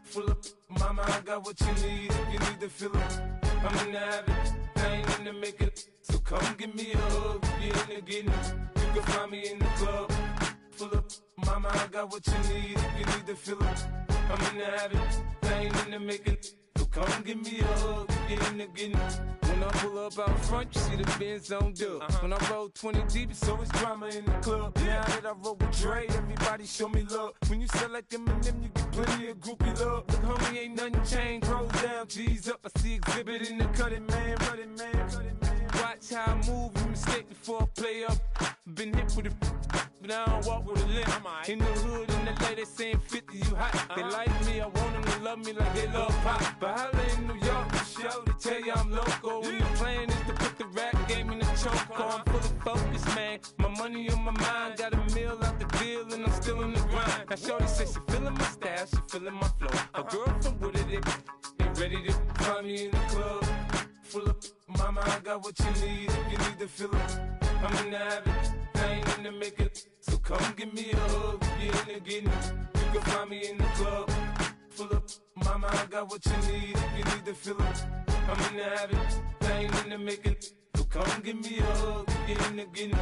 full of mama, I got what you need. If you need to fill up, I'm in the habit, I ain't in the making. So come give me a hug, get in the getting. You can find me in the club, full of mama, I got what you need. If you need to fill up, I'm in the habit, I ain't in the making. So come give me a hug, get in the getting. When I pull up out front, you see the Benz on dub. When I roll 20 deep, it's always drama in the club. Now that I roll with Dre, everybody show me love. When you sell like Eminem, you get plenty of groupie love. Look, homie, ain't nothing changed. Rolls down, G's up. I see exhibit in the cutting, man. Running, man. Watch how I move, you mistake before I play up. Been hit with it, but I don't walk with a limp. In the hood, in the lady saying 50, you hot. They like me, I want them to love me like they love pop. But holla in New York, the show, they tell you I'm local. When the plan is to put the rap game in the choke. I'm full of focus, man. My money on my mind, got a meal out the deal, and I'm still in the grind. Now shorty says she feeling my style, she feeling my flow. A girl from Wooded, they ready to find me in the club. Full of mama, I got what you need. If you need to fill up, I'm in the habit, I ain't in the making. So come give me a hug, get in the getting. You can find me in the club. Full of mama, I got what you need. If you need to fill up, I'm in the habit, I ain't in the making. So come give me a hug, get in the getting.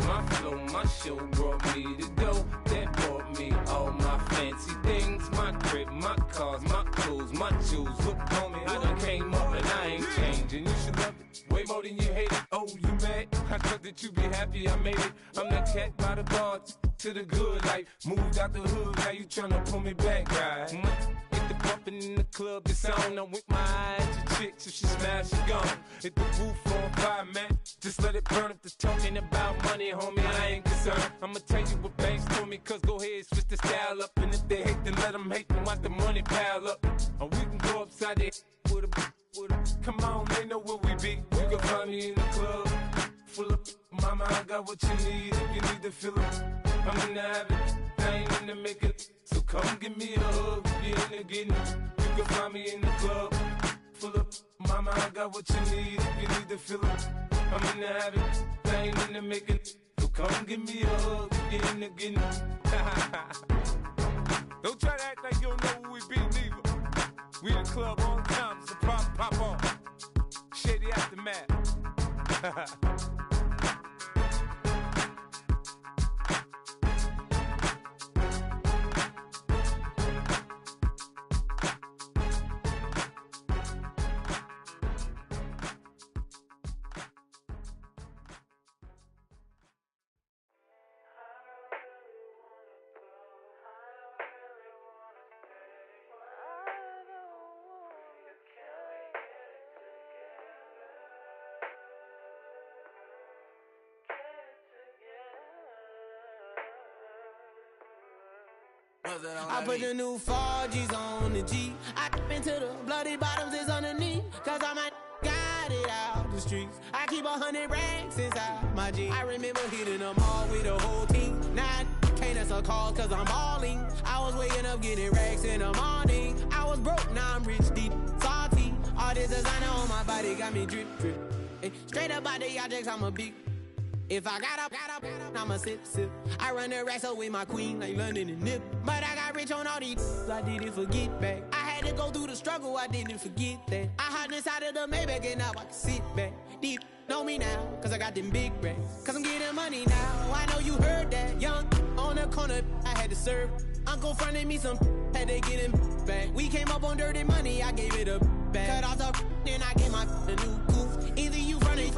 My flow, my show brought me the dough. That brought me all my fancy things. My crib, my cars, my clothes, my shoes. Look, homie, I done came up and I ain't changing. You should love it way more than you hate it. Oh, you mad? I thought that you be happy I made it. I'm that cat by the bar to the good life. Moved out the hood, now you tryna pull me back, right? Get the bumpin' in the club, it's on. I'm with my eyes to chicks, if she smash, she gone. Hit the roof on fire, man. Just let it burn if the talking about money, homie, I ain't concerned. I'ma tell you what banks told me, cause go ahead, switch the style up. And if they hate, then let them hate, then watch the money pile up. Or we can go upside there with a come on, they know where we be. You can find me in the club, full of mama, I got what you need. If you need to fill up, I'm in the habit, I ain't in the making. So come give me a hug, get in the getting. You can find me in the club, full of mama, I got what you need. If you need to fill up, I'm in the habit, I ain't in the making. So come give me a hug, get in the getting. Don't try to act like you don't know who we be, neither. We in the club all the time, so pop on. Shady Aftermath. I put the new 4Gs on the G. I dip into the bloody bottoms is underneath. Cause I might got it out the streets. I keep 100 racks inside my jeans. I remember hitting them all with the whole team. Now I can't answer calls cause I'm balling. I was waking up getting racks in the morning. I was broke, now I'm rich, deep, salty. All this designer on my body got me drip. Hey, straight up out the objects, I'm a big. If I got up, I'ma sip. I run the racks up with my queen like London and Nip. But I got rich on all these, I didn't forget back. I had to go through the struggle, I didn't forget that. I hopped inside of the Maybach and now I can sit back. Deep know me now, cause I got them big racks. Cause I'm getting money now, I know you heard that. Young, on the corner, I had to serve. Uncle fronted me some, had to get him back. We came up on dirty money, I gave it a back. Cut off the, then I gave my a new goof. Either you fronted.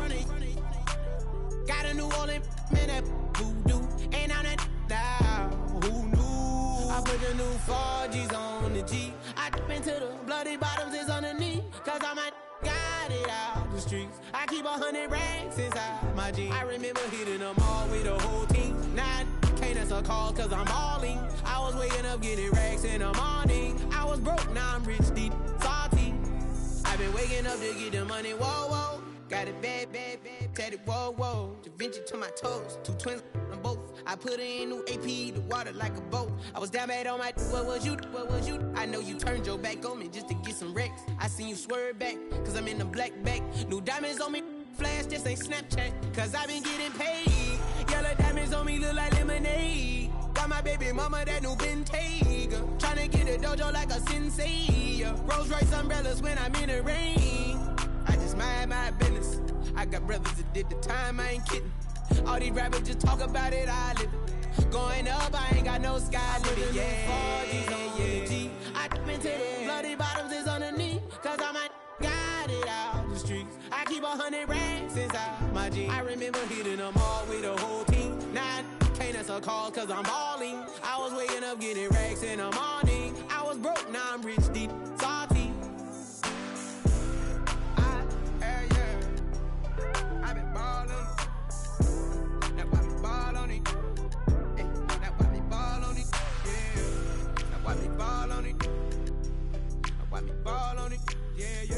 Got a New Orleans, man, that voodoo. And I'm that now, who knew? I put the new 4Gs on the G. I dip into the bloody bottoms is underneath. Cause I might got it out the streets. I keep 100 racks inside my jeans. I remember hitting them all with the whole team. Now I can't answer calls cause I'm balling. I was waking up getting racks in the morning. I was broke, now I'm rich, deep, salty. I've been waking up to get the money, whoa. Got it bad, tatted, whoa. Da Vinci to my toes, 2 twins on both. I put her in new AP, the water like a boat. I was down bad on my what was you? I know you turned your back on me just to get some wrecks. I seen you swerve back, cause I'm in the black back. New diamonds on me, flash, this ain't Snapchat. Cause I been getting paid. Yellow diamonds on me look like lemonade. Got my baby mama that new Bentayga. Tryna get a dojo like a sensei. Rolls Royce umbrellas when I'm in the rain. I just mind my business. I got brothers that did the time, I ain't kidding. All these rappers just talk about it, I live it. Going up, I ain't got no sky limit. Yeah, 4G's on the G. I dip into the bloody bottoms is underneath. Cause I might got it out the streets. I keep 100 racks inside my jeans. I remember hitting them all with the whole team. Now I can't answer calls cause I'm balling. I was waking up getting racks in the morning. I was broke, now I'm rich, deep, salty. I've been ballin'. That's why we ball on it. Hey, that's why we ball on it. Yeah. That's why we ball on it. That's why we ball on it. Yeah, yeah.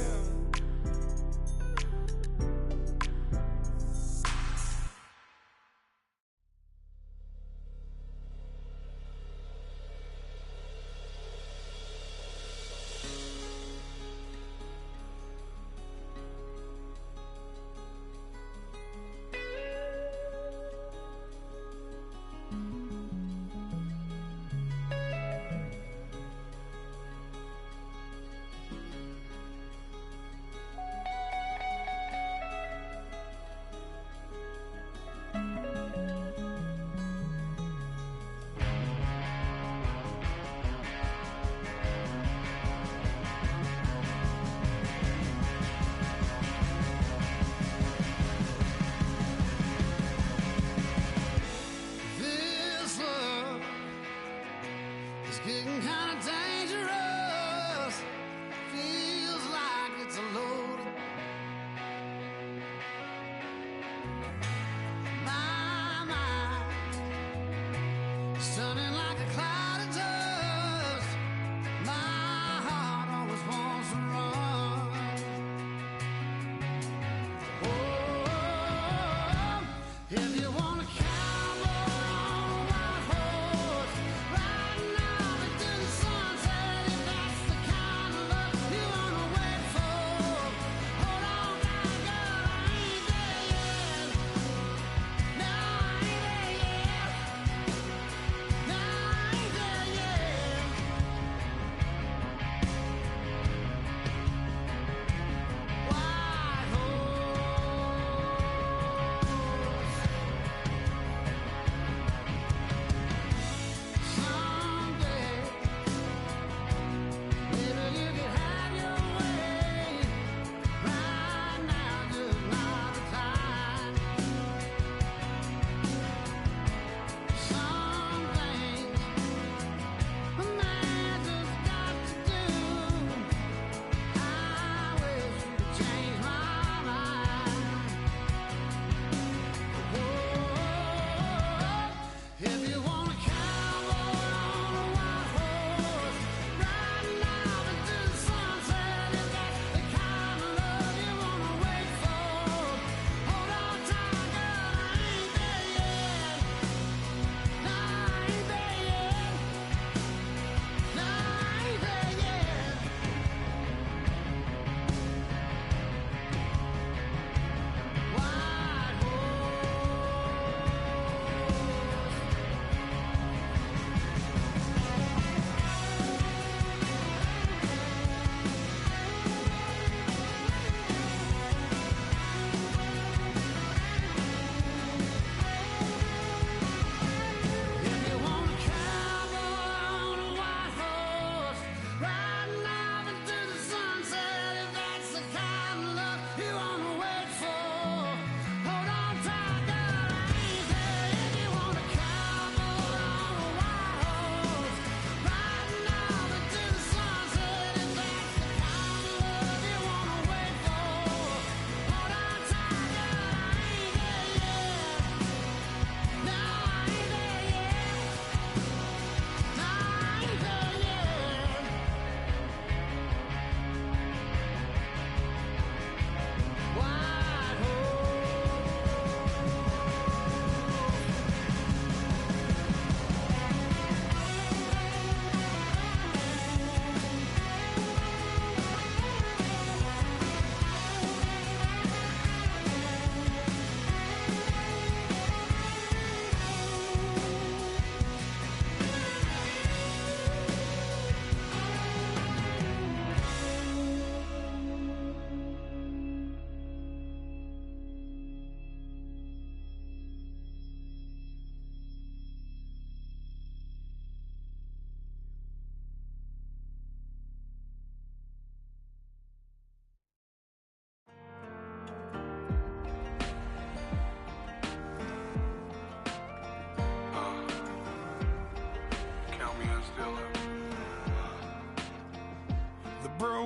Getting kind of dangerous. Feels like it's a load. My mind is turning like a cloud of dust. My heart always wants to run. Oh, if you want to cowboy on a wild horse, right now. Sunset, if that's the kind of love you wanna wait for. Hold on, now, girl, I ain't there yet. No, I ain't there yet. No, I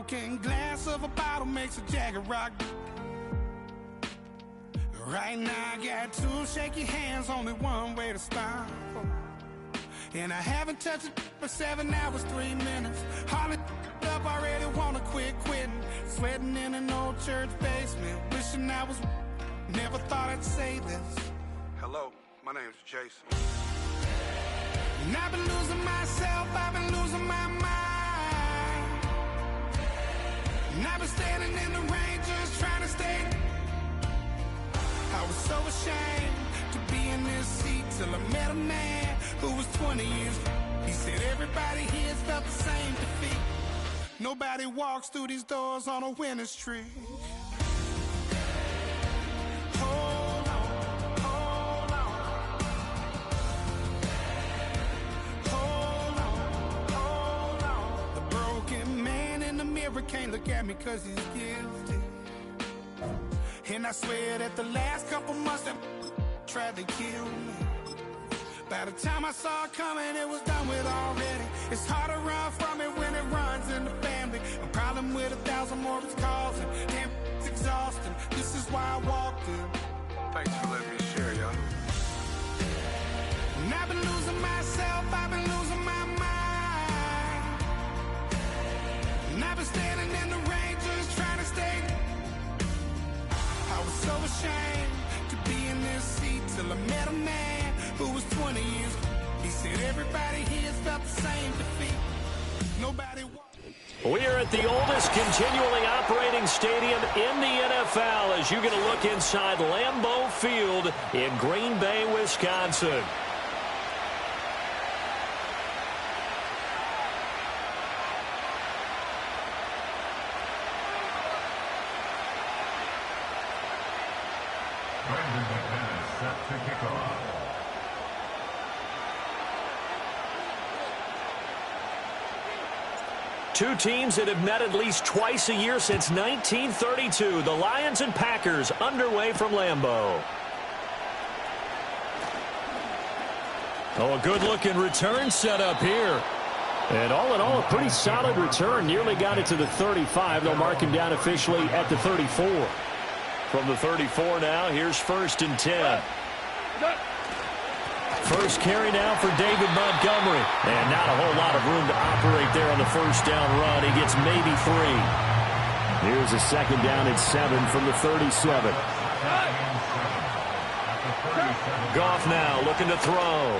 broken glass of a bottle makes a Jagger rock. Right now I got two shaky hands, only one way to stop. And I haven't touched it for 7 hours, 3 minutes. Hardly up, already wanna quitting. Sweating in an old church basement, wishing I was. Never thought I'd say this. Hello, my name's Jason. And I've been losing myself, I've been losing my mind. And I've been standing in the rain just trying to stay. I was so ashamed to be in this seat till I met a man who was 20 years. He said everybody here's felt the same defeat. Nobody walks through these doors on a winning streak. Hold on, hold on. Hold on, hold on. The broken man in the mirror can't look at me 'cause he's guilty. And I swear that the last couple months that tried to kill me. By the time I saw it coming, it was done with already. It's hard to run from it when it runs in the family. A problem with 1,000 more it's causing. Damn, it's exhausting. This is why I walked in. Thanks for letting me share, y'all. And I've been losing myself, I've been losing my mind. And I've been standing in the rain just trying to stay. I was so ashamed to be in this seat till I met a man who was 20 years. He said everybody here's felt the same defeat. Nobody. We're at the oldest continually operating stadium in the NFL as you get a look inside Lambeau Field in Green Bay, Wisconsin. Brandon McManus set to kick off. Two teams that have met at least twice a year since 1932. The Lions and Packers underway from Lambeau. Oh, a good-looking return set up here. And all in all, a pretty solid return. Nearly got it to the 35. They'll mark him down officially at the 34. From the 34 now, here's 1st and 10. First carry now for David Montgomery. And not a whole lot of room to operate there on the first down run. He gets maybe 3. Here's a 2nd down and 7 from the 37. Goff now looking to throw.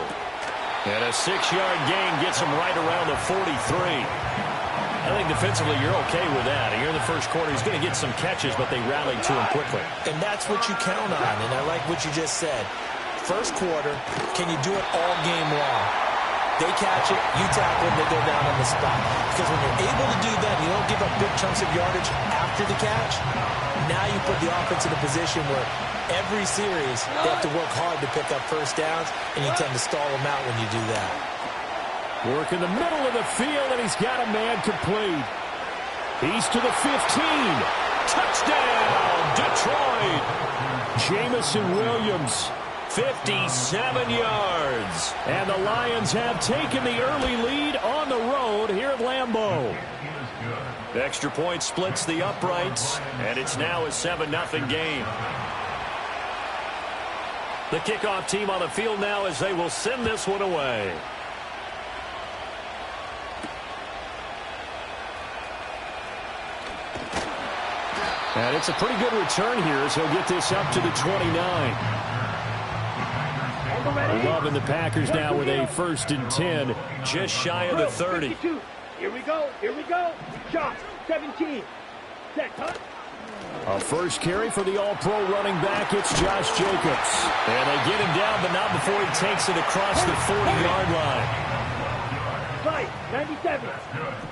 And a 6-yard gain gets him right around the 43. I think defensively you're okay with that. Here in the first quarter, he's going to get some catches, but they rallied to him quickly. And that's what you count on, and I like what you just said. First quarter, can you do it all game long? They catch it, you tackle them, they go down on the spot. Because when you're able to do that, you don't give up big chunks of yardage after the catch. Now you put the offense in a position where every series they have to work hard to pick up first downs, and you tend to stall them out when you do that. Work in the middle of the field, and he's got a man complete. He's to the 15. Touchdown, Detroit. Jamison Williams, 57 yards. And the Lions have taken the early lead on the road here at Lambeau. Extra point splits the uprights, and it's now a 7-0 game. The kickoff team on the field now as they will send this one away. And it's a pretty good return here as he'll get this up to the 29. Loving the Packers now with a 1st and 10, just shy of the 30. Here we go, here we go. Shot, 17. Set, huh? A first carry for the all-pro running back, it's Josh Jacobs. And they get him down, but not before he takes it across the 40-yard line. Fight, 97.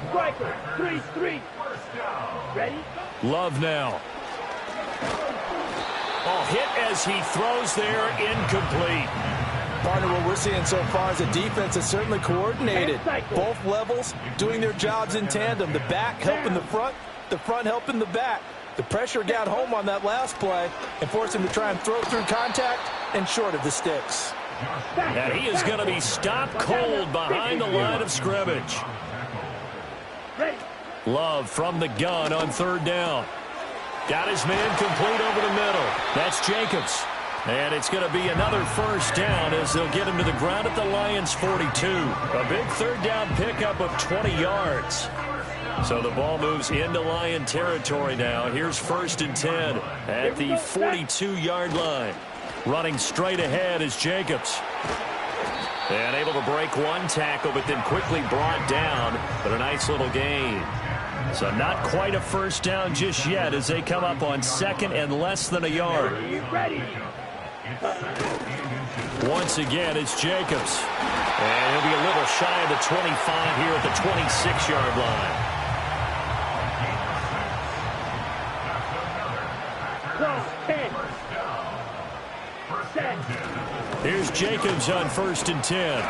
Striker, 3-3. Ready? Love now. Oh, hit as he throws there, incomplete. Partner, what we're seeing so far is the defense is certainly coordinated. Both levels doing their jobs in tandem. The back helping the front helping the back. The pressure got home on that last play and forced him to try and throw through contact and short of the sticks. And he is going to be stopped cold behind the line of scrimmage. Love from the gun on third down. Got his man complete over the middle. That's Jacobs. And it's going to be another first down as they'll get him to the ground at the Lions' 42. A big third down pickup of 20 yards. So the ball moves into Lion territory now. Here's 1st and 10 at the 42-yard line. Running straight ahead is Jacobs. And able to break one tackle, but then quickly brought down. But a nice little gain. So not quite a first down just yet as they come up on 2nd and less than a yard. Once again, it's Jacobs. And he'll be a little shy of the 25 here at the 26-yard line. Here's Jacobs on 1st and 10.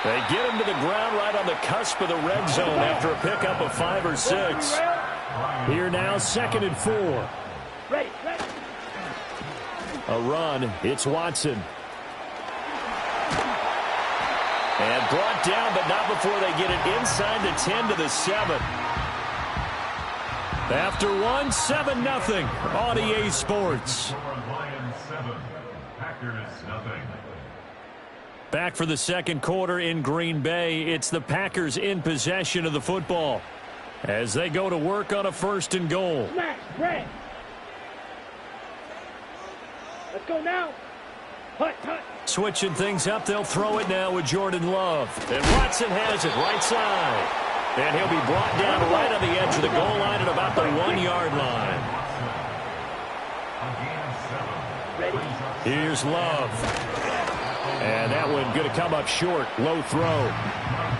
They get him to the ground right on the cusp of the red zone after a pickup of 5 or 6. Here now, 2nd and 4. A run. It's Watson. And brought down, but not before they get it inside the 10 to the 7. After 1, 7-0 on EA Sports. Lions 7, Packers nothing. Back for the second quarter in Green Bay. It's the Packers in possession of the football as they go to work on a 1st and goal. Let's go now. Hut. Switching things up, they'll throw it now with Jordan Love. And Watson has it right side. And he'll be brought down right on the edge of the goal line at about the 1-yard line. Here's Love. And that one going to come up short. Low throw.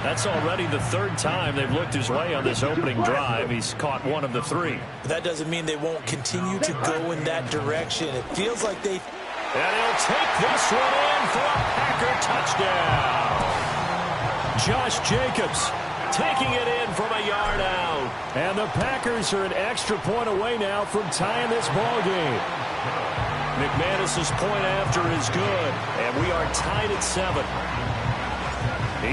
That's already the 3rd time they've looked his way on this opening drive. He's caught 1 of the 3. That doesn't mean they won't continue to go in that direction. It feels like they... And he'll take this one in for a Packer touchdown. Josh Jacobs taking it in from a yard out. And the Packers are an extra point away now from tying this ball game. McManus's point after is good, and we are tied at 7.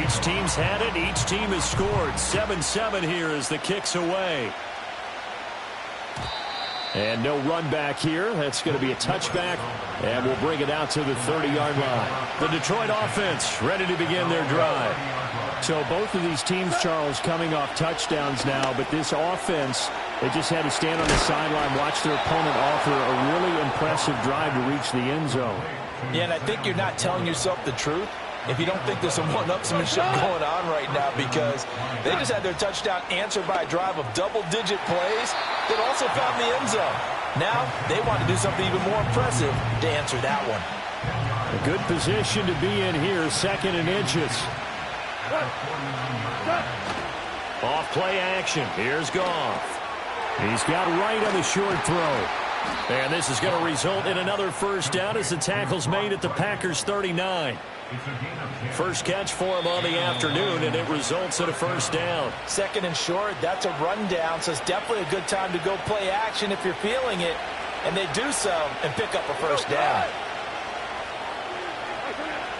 Each team's had it. Each team has scored. 7-7 here as the kick's away. And no run back here. That's going to be a touchback, and we'll bring it out to the 30-yard line. The Detroit offense ready to begin their drive. So both of these teams, Charles, coming off touchdowns now, but this offense, they just had to stand on the sideline, watch their opponent offer a really impressive drive to reach the end zone. Yeah, and I think you're not telling yourself the truth if you don't think there's some one-upsmanship going on right now, because they just had their touchdown answered by a drive of double-digit plays that also found the end zone. Now they want to do something even more impressive to answer that one. A good position to be in here, 2nd and inches. Off play action. Here's Goff. He's got right on the short throw. And this is going to result in another first down as the tackle's made at the Packers' 39. First catch for him on the afternoon, and it results in a first down. 2nd and short, that's a rundown, so it's definitely a good time to go play action if you're feeling it. And they do so and pick up a first down.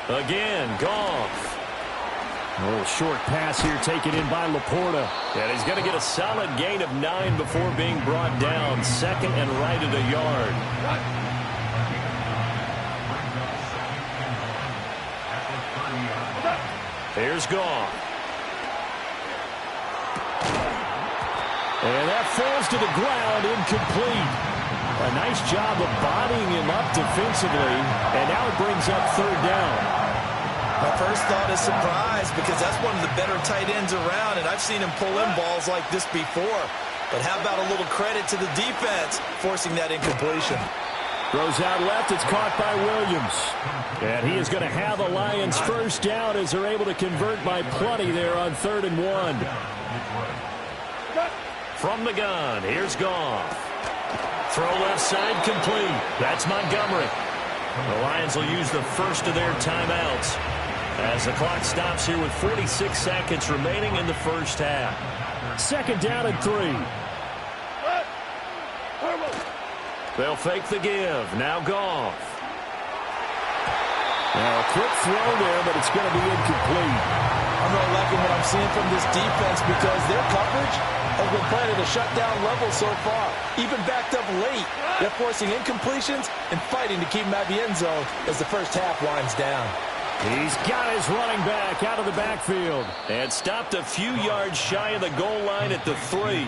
Again, Goff. A little short pass here taken in by Laporta. And he's going to get a solid gain of 9 before being brought down. 2nd and right at a yard. Here's Goff. And that falls to the ground, incomplete. A nice job of bodying him up defensively. And now it brings up 3rd down. My first thought is surprise, because that's one of the better tight ends around, and I've seen him pull in balls like this before. But how about a little credit to the defense forcing that incompletion? Throws out left. It's caught by Williams. And he is going to have a Lions first down as they're able to convert by plenty there on 3rd and 1. From the gun, here's Goff. Throw left side complete. That's Montgomery. The Lions will use the first of their timeouts as the clock stops here with 46 seconds remaining in the first half. 2nd down and 3. They'll fake the give. Now Goff. Now a quick throw there, but it's going to be incomplete. I'm really liking what I'm seeing from this defense because their coverage has been playing at a shutdown level so far. Even backed up late, they're forcing incompletions and fighting to keep them out of the end zone as the first half winds down. He's got his running back out of the backfield. And stopped a few yards shy of the goal line at the 3.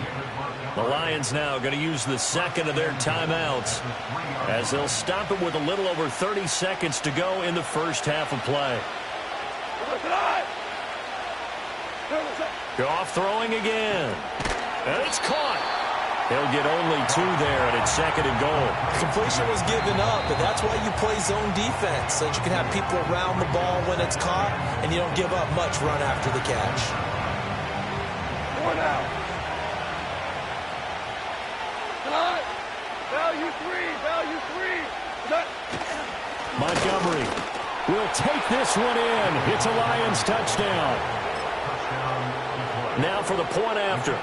The Lions now going to use the second of their timeouts as they'll stop it with a little over 30 seconds to go in the first half of play. Goff throwing again. And it's caught. He'll get only 2 there, and it's second and goal. Completion was given up, but that's why you play zone defense, so that you can have people around the ball when it's caught, and you don't give up much run after the catch. 4 now. Value 3. Montgomery will take this one in. It's a Lions touchdown. Now for the point after.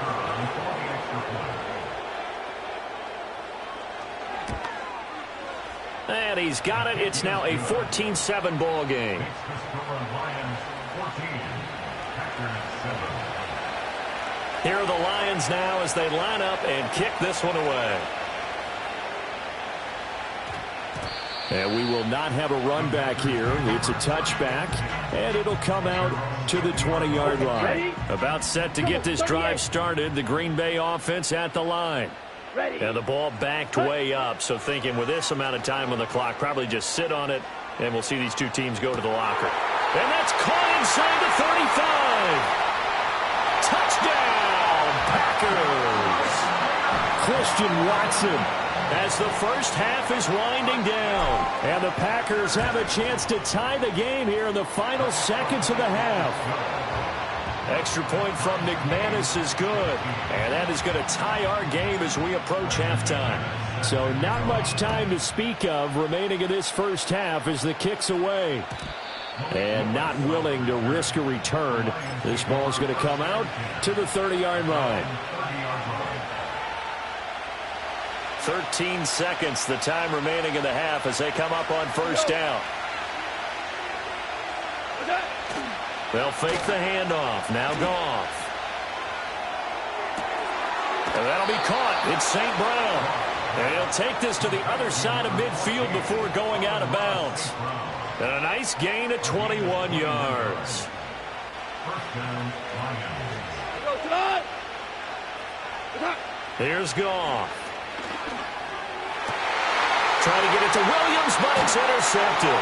And he's got it. It's now a 14-7 ball game. Here are the Lions now as they line up and kick this one away. And we will not have a run back here. It's a touchback, and it'll come out to the 20-yard line. About set to get this drive started. The Green Bay offense at the line. And the ball backed way up, so thinking with this amount of time on the clock, probably just sit on it, and we'll see these two teams go to the locker. And that's caught inside the 35. Touchdown, Packers. Christian Watson as the first half is winding down. And the Packers have a chance to tie the game here in the final seconds of the half. Extra point from McManus is good. And that is going to tie our game as we approach halftime. So not much time to speak of remaining in this first half as the kick's away. And not willing to risk a return. This ball is going to come out to the 30-yard line. 13 seconds, the time remaining in the half as they come up on first down. They'll fake the handoff. Now Goff. And that'll be caught. It's St. Brown. And he'll take this to the other side of midfield before going out of bounds. And a nice gain of 21 yards. Here's Goff. Trying to get it to Williams, but it's intercepted.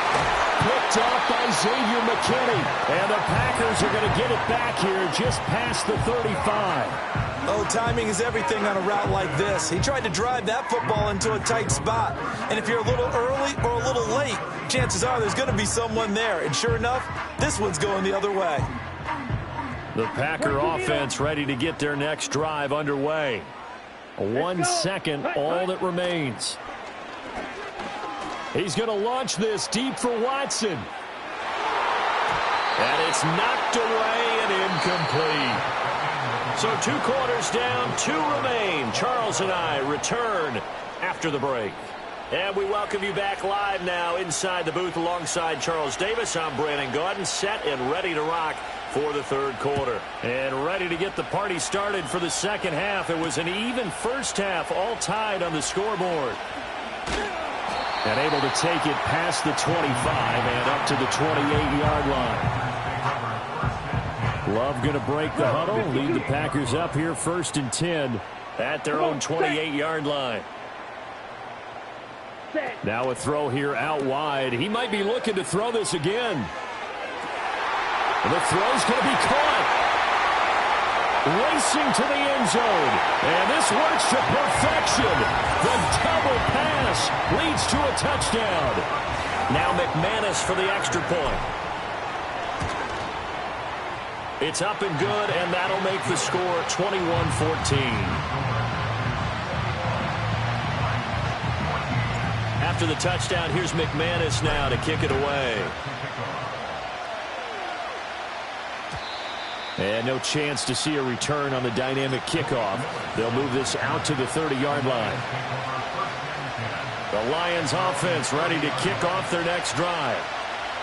Picked off by Xavier McKinney. And the Packers are going to get it back here just past the 35. Oh, timing is everything on a route like this. He tried to drive that football into a tight spot. And if you're a little early or a little late, chances are there's going to be someone there. And sure enough, this one's going the other way. The Packer offense ready to get their next drive underway. 1 second, all that remains. He's going to launch this deep for Watson. And it's knocked away and incomplete. So 2 quarters down, 2 remain. Charles and I return after the break. And we welcome you back live now inside the booth alongside Charles Davis. I'm Brandon Gaudin, set and ready to rock for the third quarter. And ready to get the party started for the second half. It was an even first half, all tied on the scoreboard. And able to take it past the 25 and up to the 28-yard line. Love going to break the huddle, lead the Packers up here 1st and 10 at their own 28-yard line. Now a throw here out wide. He might be looking to throw this again. And the throw's going to be caught. Racing to the end zone. And this works to perfection. The double pass leads to a touchdown. Now McManus for the extra point. It's up and good, and that'll make the score 21-14. After the touchdown, here's McManus now to kick it away. And no chance to see a return on the dynamic kickoff. They'll move this out to the 30-yard line. The Lions offense ready to kick off their next drive.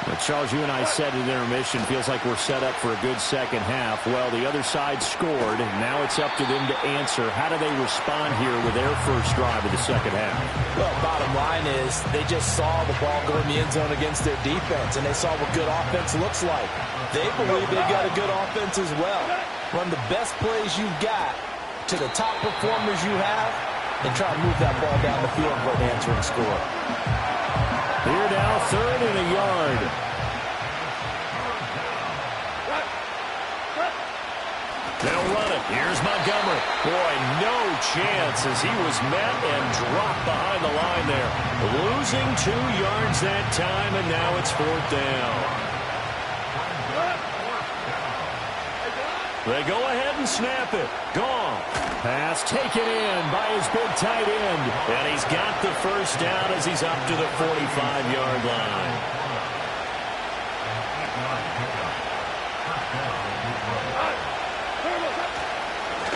Well, Charles, you and I said in intermission, feels like we're set up for a good second half. Well, the other side scored, and now it's up to them to answer. How do they respond here with their first drive of the second half? Well, bottom line is they just saw the ball go in the end zone against their defense, and they saw what good offense looks like. They believe they've got a good offense as well. Run the best plays you've got to the top performers you have, and try to move that ball down the field for an answering score. Here now, 3rd and a yard. They'll run it. Here's Montgomery. Boy, no chance as he was met and dropped behind the line there. Losing 2 yards that time, and now it's 4th down. They go ahead and snap it. Gone. Pass taken in by his big tight end. And he's got the first down as he's up to the 45-yard line.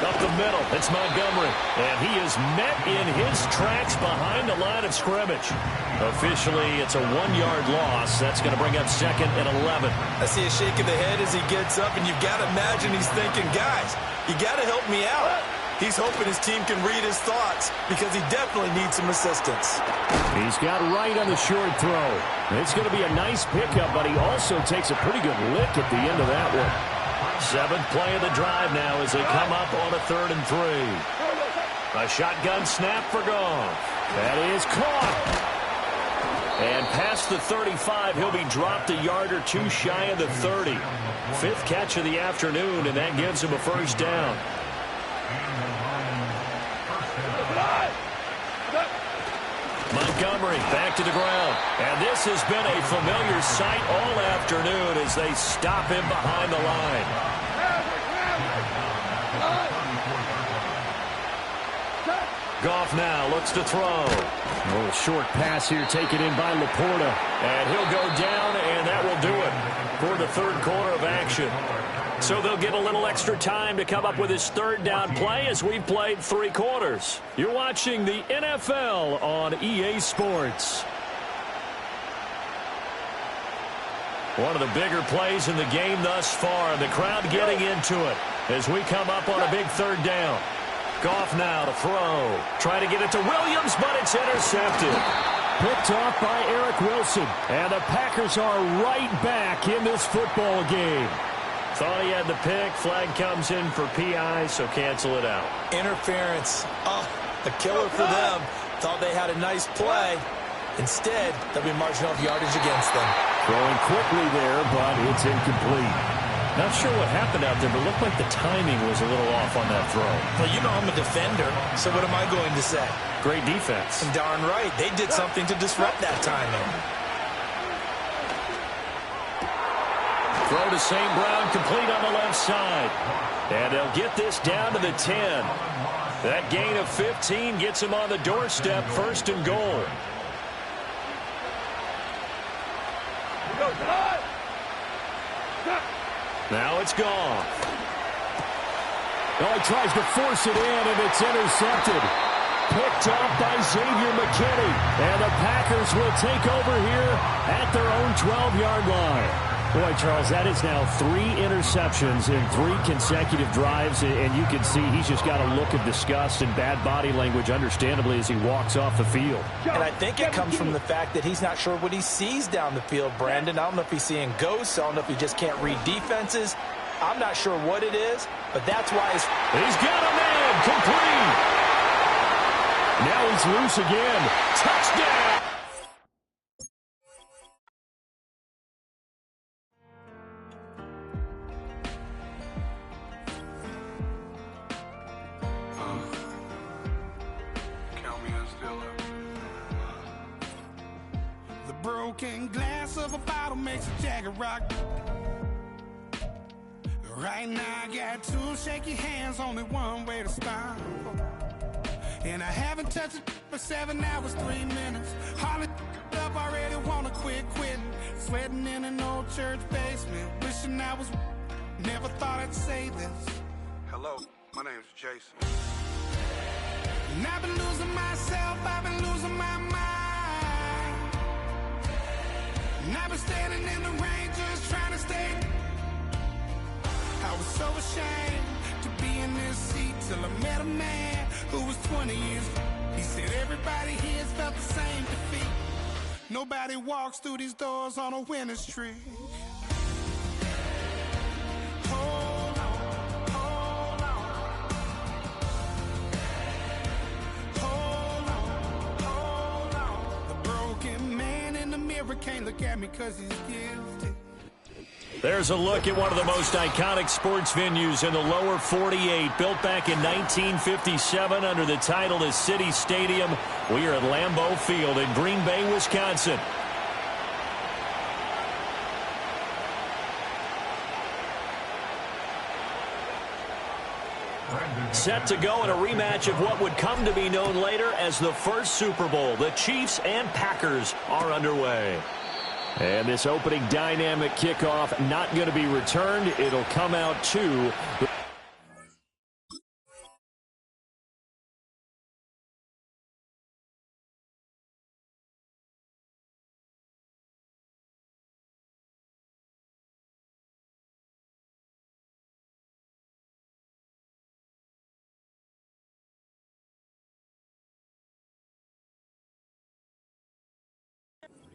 Up the middle, it's Montgomery. And he is met in his tracks behind the line of scrimmage. Officially, it's a 1-yard loss. That's going to bring up 2nd and 11. I see a shake of the head as he gets up, and you've got to imagine he's thinking, guys, you got to help me out. He's hoping his team can read his thoughts because he definitely needs some assistance. He's got right on the short throw. It's going to be a nice pickup, but he also takes a pretty good lick at the end of that one. 7th play of the drive now as they come up on a 3rd and 3. A shotgun snap for Goff. That is caught. And past the 35, he'll be dropped a yard or 2 shy of the 30. 5th catch of the afternoon, and that gives him a first down. Montgomery back to the ground. And this has been a familiar sight all afternoon as they stop him behind the line. Goff now looks to throw. A little short pass here taken in by Laporta. And he'll go down, and that will do it for the 3rd quarter of action. So they'll get a little extra time to come up with his 3rd down play as we've played 3 quarters. You're watching the NFL on EA Sports. One of the bigger plays in the game thus far. The crowd getting into it as we come up on a big 3rd down. Goff now to throw. Try to get it to Williams, but it's intercepted. Picked off by Eric Wilson. And the Packers are right back in this football game. Thought he had the pick. Flag comes in for PI, so cancel it out. Interference. Oh, a killer for them. Thought they had a nice play. Instead, they'll be marching off yardage against them. Throwing quickly there, but it's incomplete. Not sure what happened out there, but it looked like the timing was a little off on that throw. Well, you know I'm a defender, so what am I going to say? Great defense. And darn right. They did something to disrupt that timing. Throw to St. Brown, complete on the left side. And they'll get this down to the 10. That gain of 15 gets him on the doorstep, 1st and goal. Now it's gone. Oh, he tries to force it in, and it's intercepted. Picked up by Xavier McKinney. And the Packers will take over here at their own 12-yard line. Boy, Charles, that is now 3 interceptions in 3 consecutive drives, and you can see he's just got a look of disgust and bad body language, understandably, as he walks off the field. And I think it comes from the fact that he's not sure what he sees down the field, Brandon. I don't know if he's seeing ghosts. I don't know if he just can't read defenses. I'm not sure what it is, but that's why he's got a man complete. Now he's loose again. Touchdown. Broken glass of a bottle makes a Jagger rock. Right now I got 2 shaky hands, only one way to stop. And I haven't touched it for 7 hours, 3 minutes. Hardly up, already wanna quitting. Sweating in an old church basement, wishing I was. Never thought I'd say this. Hello, my name's Jason. And I've been losing myself, I've been losing my mind. And I've been standing in the rain just trying to stay. I was so ashamed to be in this seat till I met a man who was 20 years. He said everybody here has felt the same defeat. Nobody walks through these doors on a winning streak. Hold on, hold on. Hold on, hold on. The broken man in the mirror can't look at me 'cause he's guilty. There's a look at one of the most iconic sports venues in the lower 48. Built back in 1957 under the title of City Stadium. We are at Lambeau Field in Green Bay, Wisconsin. Set to go in a rematch of what would come to be known later as the first Super Bowl. The Chiefs and Packers are underway. And this opening dynamic kickoff not going to be returned. It'll come out to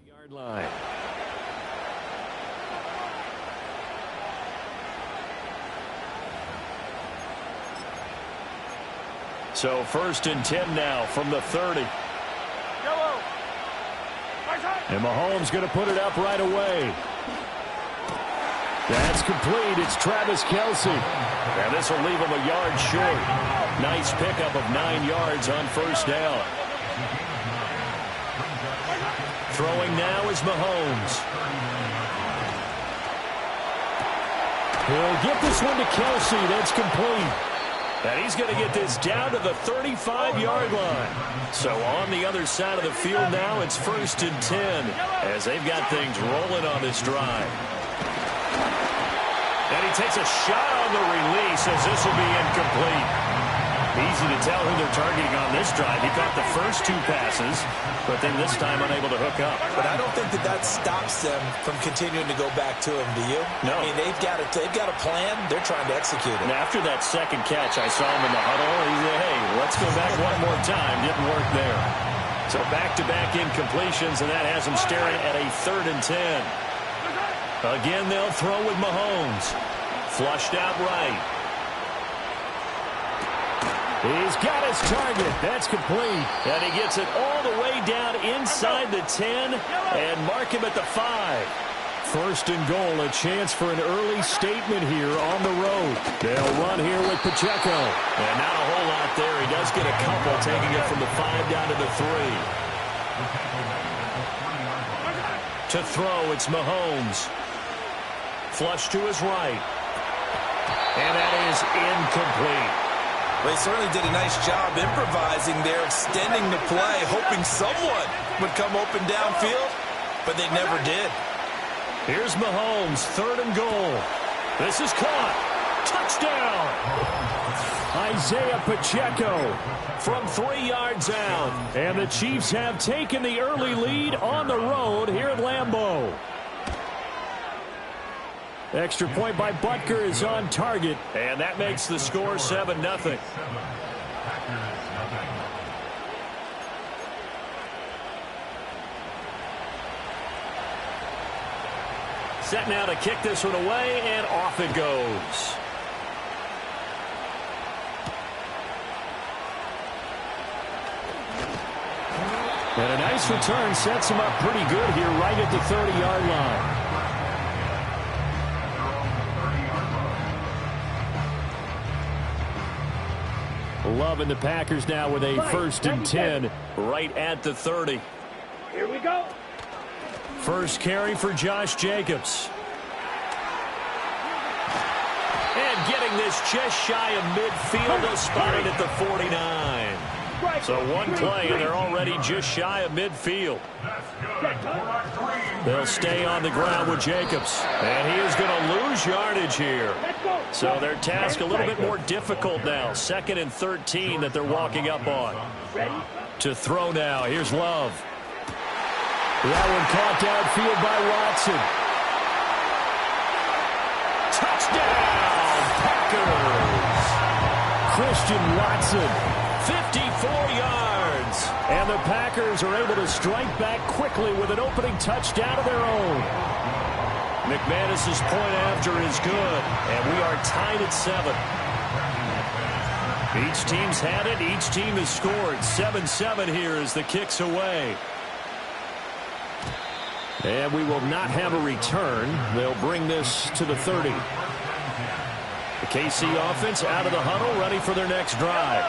yard line. So 1st and 10 now from the 30. And Mahomes going to put it up right away. That's complete. It's Travis Kelce. And this will leave him a yard short. Nice pickup of 9 yards on 1st down. Throwing now is Mahomes. He'll get this one to Kelce. That's complete. And he's going to get this down to the 35-yard line. So on the other side of the field now, it's 1st and 10 as they've got things rolling on this drive. And he takes a shot on the release as this will be incomplete. Easy to tell who they're targeting on this drive. He caught the first 2 passes, but then this time unable to hook up. But I don't think that stops them from continuing to go back to him, do you? No. I mean, they've got a plan. They're trying to execute it. And after that second catch, I saw him in the huddle. He said, hey, let's go back one more time. Didn't work there. So back-to-back incompletions, and that has him staring at a 3rd and 10. Again, they'll throw with Mahomes. Flushed out right. He's got his target. That's complete. And he gets it all the way down inside the 10 and mark him at the 5. 1st and goal, a chance for an early statement here on the road. They'll run here with Pacheco. And not a whole lot there. He does get a couple, taking it from the 5 down to the 3. To throw, it's Mahomes. Flush to his right. And that is incomplete. They certainly did a nice job improvising there, extending the play, hoping someone would come open downfield, but they never did. Here's Mahomes, 3rd and goal. This is caught. Touchdown! Isaiah Pacheco from 3 yards out. And the Chiefs have taken the early lead on the road here at Lambeau. Extra point by Butker is on target, and that makes the score 7-0. Set now to kick this one away, and off it goes. And a nice return sets him up pretty good here right at the 30-yard line. Loving the Packers now with a 1st and 10 right at the 30. Here we go. First carry for Josh Jacobs. And getting this just shy of midfield, spotted at the 49. So one play, and they're already just shy of midfield. They'll stay on the ground with Jacobs. And he is going to lose yardage here. So their task a little bit more difficult now. 2nd and 13 that they're walking up on. To throw now. Here's Love. That one caught downfield by Watson. Touchdown, Packers! Christian Watson, 54 yards. And the Packers are able to strike back quickly with an opening touchdown of their own. McManus's point after is good, and we are tied at 7. Each team's had it. Each team has scored. 7-7 here as the kick's away. And we will not have a return. They'll bring this to the 30. The KC offense out of the huddle, ready for their next drive.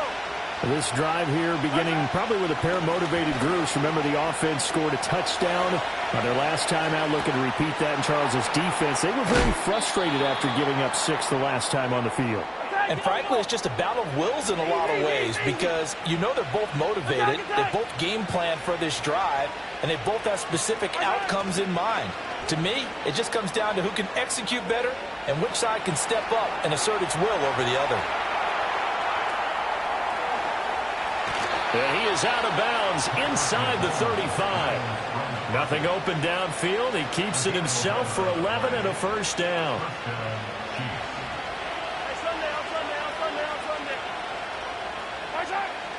This drive here beginning probably with a pair of motivated groups. Remember, the offense scored a touchdown on their last time out, looking to repeat that in Charles's defense. They were very frustrated after giving up 6 the last time on the field. And frankly, it's just a battle of wills in a lot of ways because you know they're both motivated. They both game plan for this drive, and they both have specific outcomes in mind. To me, it just comes down to who can execute better and which side can step up and assert its will over the other. And he is out of bounds inside the 35. Nothing open downfield. He keeps it himself for 11 and a first down.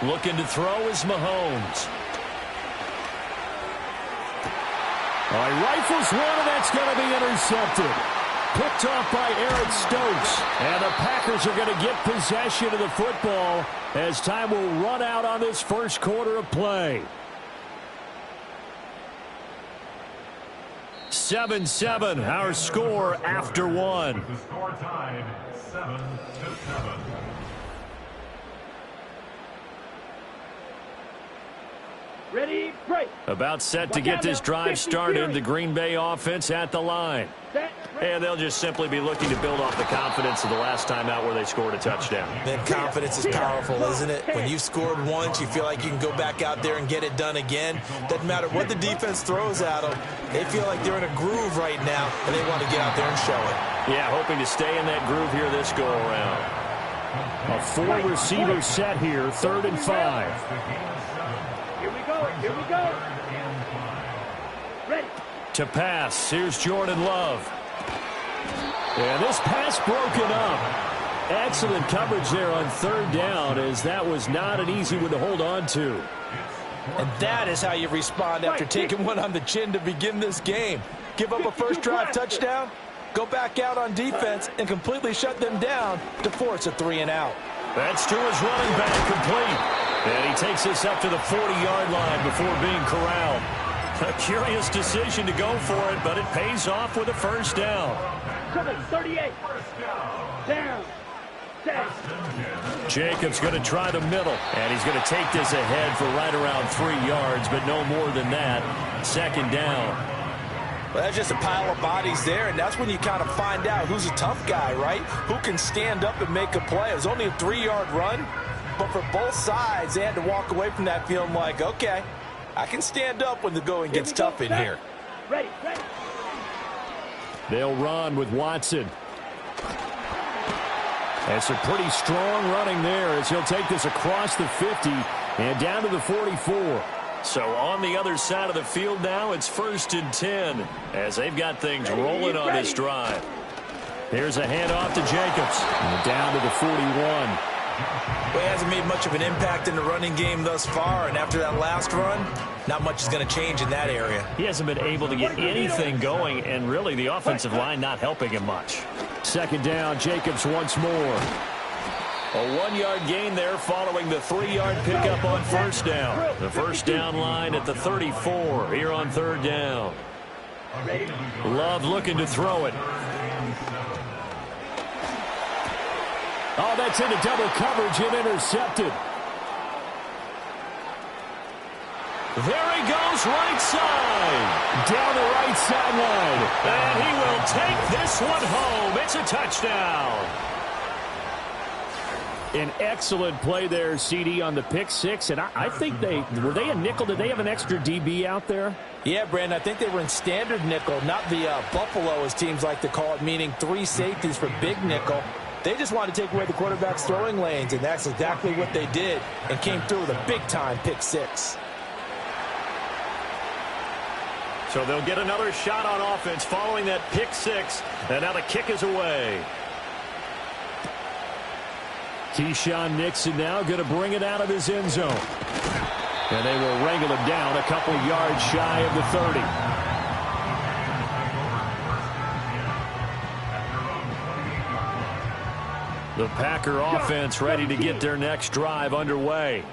Looking to throw is Mahomes. All right, rifles one, and that's going to be intercepted. Picked off by Eric Stokes. And the Packers are going to get possession of the football as time will run out on this first quarter of play. 7-7, our score after one. The score tied 7-7. Ready, break. About set to get this drive started. The Green Bay offense at the line. And they'll just simply be looking to build off the confidence of the last time out where they scored a touchdown. Man, confidence is powerful, isn't it? When you've scored once, you feel like you can go back out there and get it done again. Doesn't matter what the defense throws at them. They feel like they're in a groove right now, and they want to get out there and show it. Yeah, hoping to stay in that groove here this go-around. A 4-receiver set here, 3rd and 5. Here we go. Ready. To pass, here's Jordan Love. And this pass broken up. Excellent coverage there on 3rd down, as that was not an easy one to hold on to. And that is how you respond after taking one on the chin to begin this game. Give up a first drive touchdown, go back out on defense, and completely shut them down to force a 3-and-out. That's to his running back, complete. And he takes this up to the 40-yard line before being corralled. A curious decision to go for it, but it pays off with a first down. 38. Down. 10. Jacobs going to try the middle, and he's going to take this ahead for right around 3 yards, but no more than that. 2nd down. Well, that's just a pile of bodies there, and that's when you kind of find out who's a tough guy, right? Who can stand up and make a play. It was only a 3-yard run, but for both sides, they had to walk away from that feeling like, okay, I can stand up when the going gets tough in here. Ready. They'll run with Watson. And some pretty strong running there as he'll take this across the 50 and down to the 44. So on the other side of the field now, it's 1st and 10 as they've got things rolling on this drive. Here's a handoff to Jacobs. And down to the 41. Well, he hasn't made much of an impact in the running game thus far, and after that last run, not much is going to change in that area. He hasn't been able to get anything going, and really the offensive line not helping him much. 2nd down, Jacobs once more. A 1-yard gain there following the 3-yard pickup on 1st down. The 1st down line at the 34 here on 3rd down. Love looking to throw it. Oh, that's into double coverage and intercepted. There he goes, right side. Down the right sideline. And he will take this one home. It's a touchdown. An excellent play there, CD, on the pick six. And I think were they a nickel? Did they have an extra DB out there? Yeah, Brandon, I think they were in standard nickel, not the Buffalo, as teams like to call it, meaning 3 safeties for big nickel. They just wanted to take away the quarterback's throwing lanes, and that's exactly what they did and came through with a big-time pick six. So they'll get another shot on offense following that pick six. And now the kick is away. Keyshawn Nixon now going to bring it out of his end zone. And they will wrangle him down a couple yards shy of the 30. The Packer offense ready to get their next drive underway.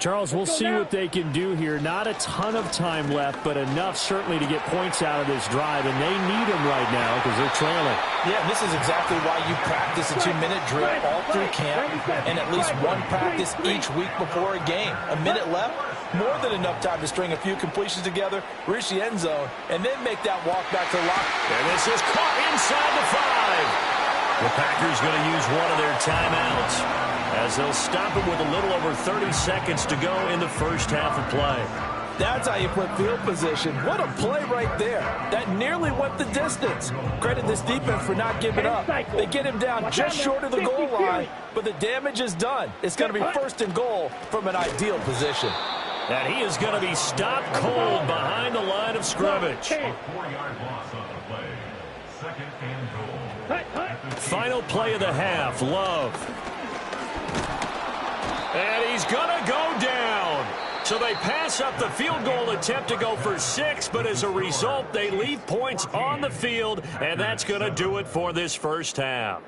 Charles, we'll see what they can do here. Not a ton of time left, but enough certainly to get points out of this drive, and they need them right now because they're trailing. Yeah, this is exactly why you practice a 2-minute drill all through camp and at least one practice each week before a game. A minute left, more than enough time to string a few completions together, reach the end zone, and then make that walk back to the locker. And this is caught inside the 5. The Packers going to use one of their timeouts as they'll stop it with a little over 30 seconds to go in the first half of play. That's how you put field position. What a play right there. That nearly went the distance. Credit this defense for not giving up. They get him down just short of the goal line, but the damage is done. It's going to be first and goal from an ideal position. And he is going to be stopped cold behind the line of scrimmage. 4-yard loss on the play. Second and goal. Final play of the half, Love. And he's going to go down. So they pass up the field goal attempt to go for 6, but as a result, they leave points on the field, and that's going to do it for this first half.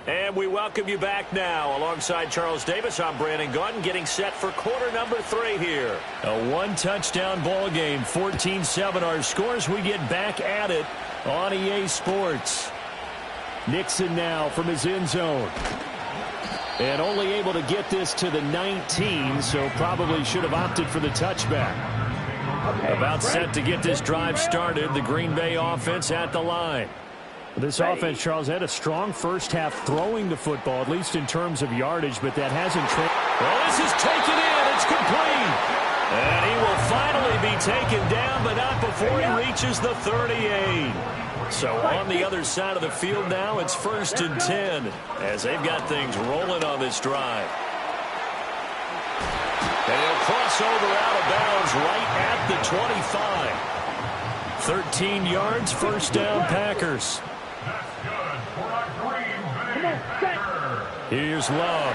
And we welcome you back now. Alongside Charles Davis, I'm Brandon Gaudin, getting set for quarter number 3 here. A one-touchdown ball game, 14-7 our scores. We get back at it on EA Sports. Nixon now from his end zone. And only able to get this to the 19, so probably should have opted for the touchback. About set to get this drive started, the Green Bay offense at the line. This offense, Charles, had a strong first half throwing the football, at least in terms of yardage, but that hasn't well, this is taken in. It's complete. And he will finally be taken down, but not before he reaches the 38. So on the other side of the field now, it's 1st and 10 as they've got things rolling on this drive. And he'll cross over out of bounds right at the 25. 13 yards, first down, Packers. Here's Love.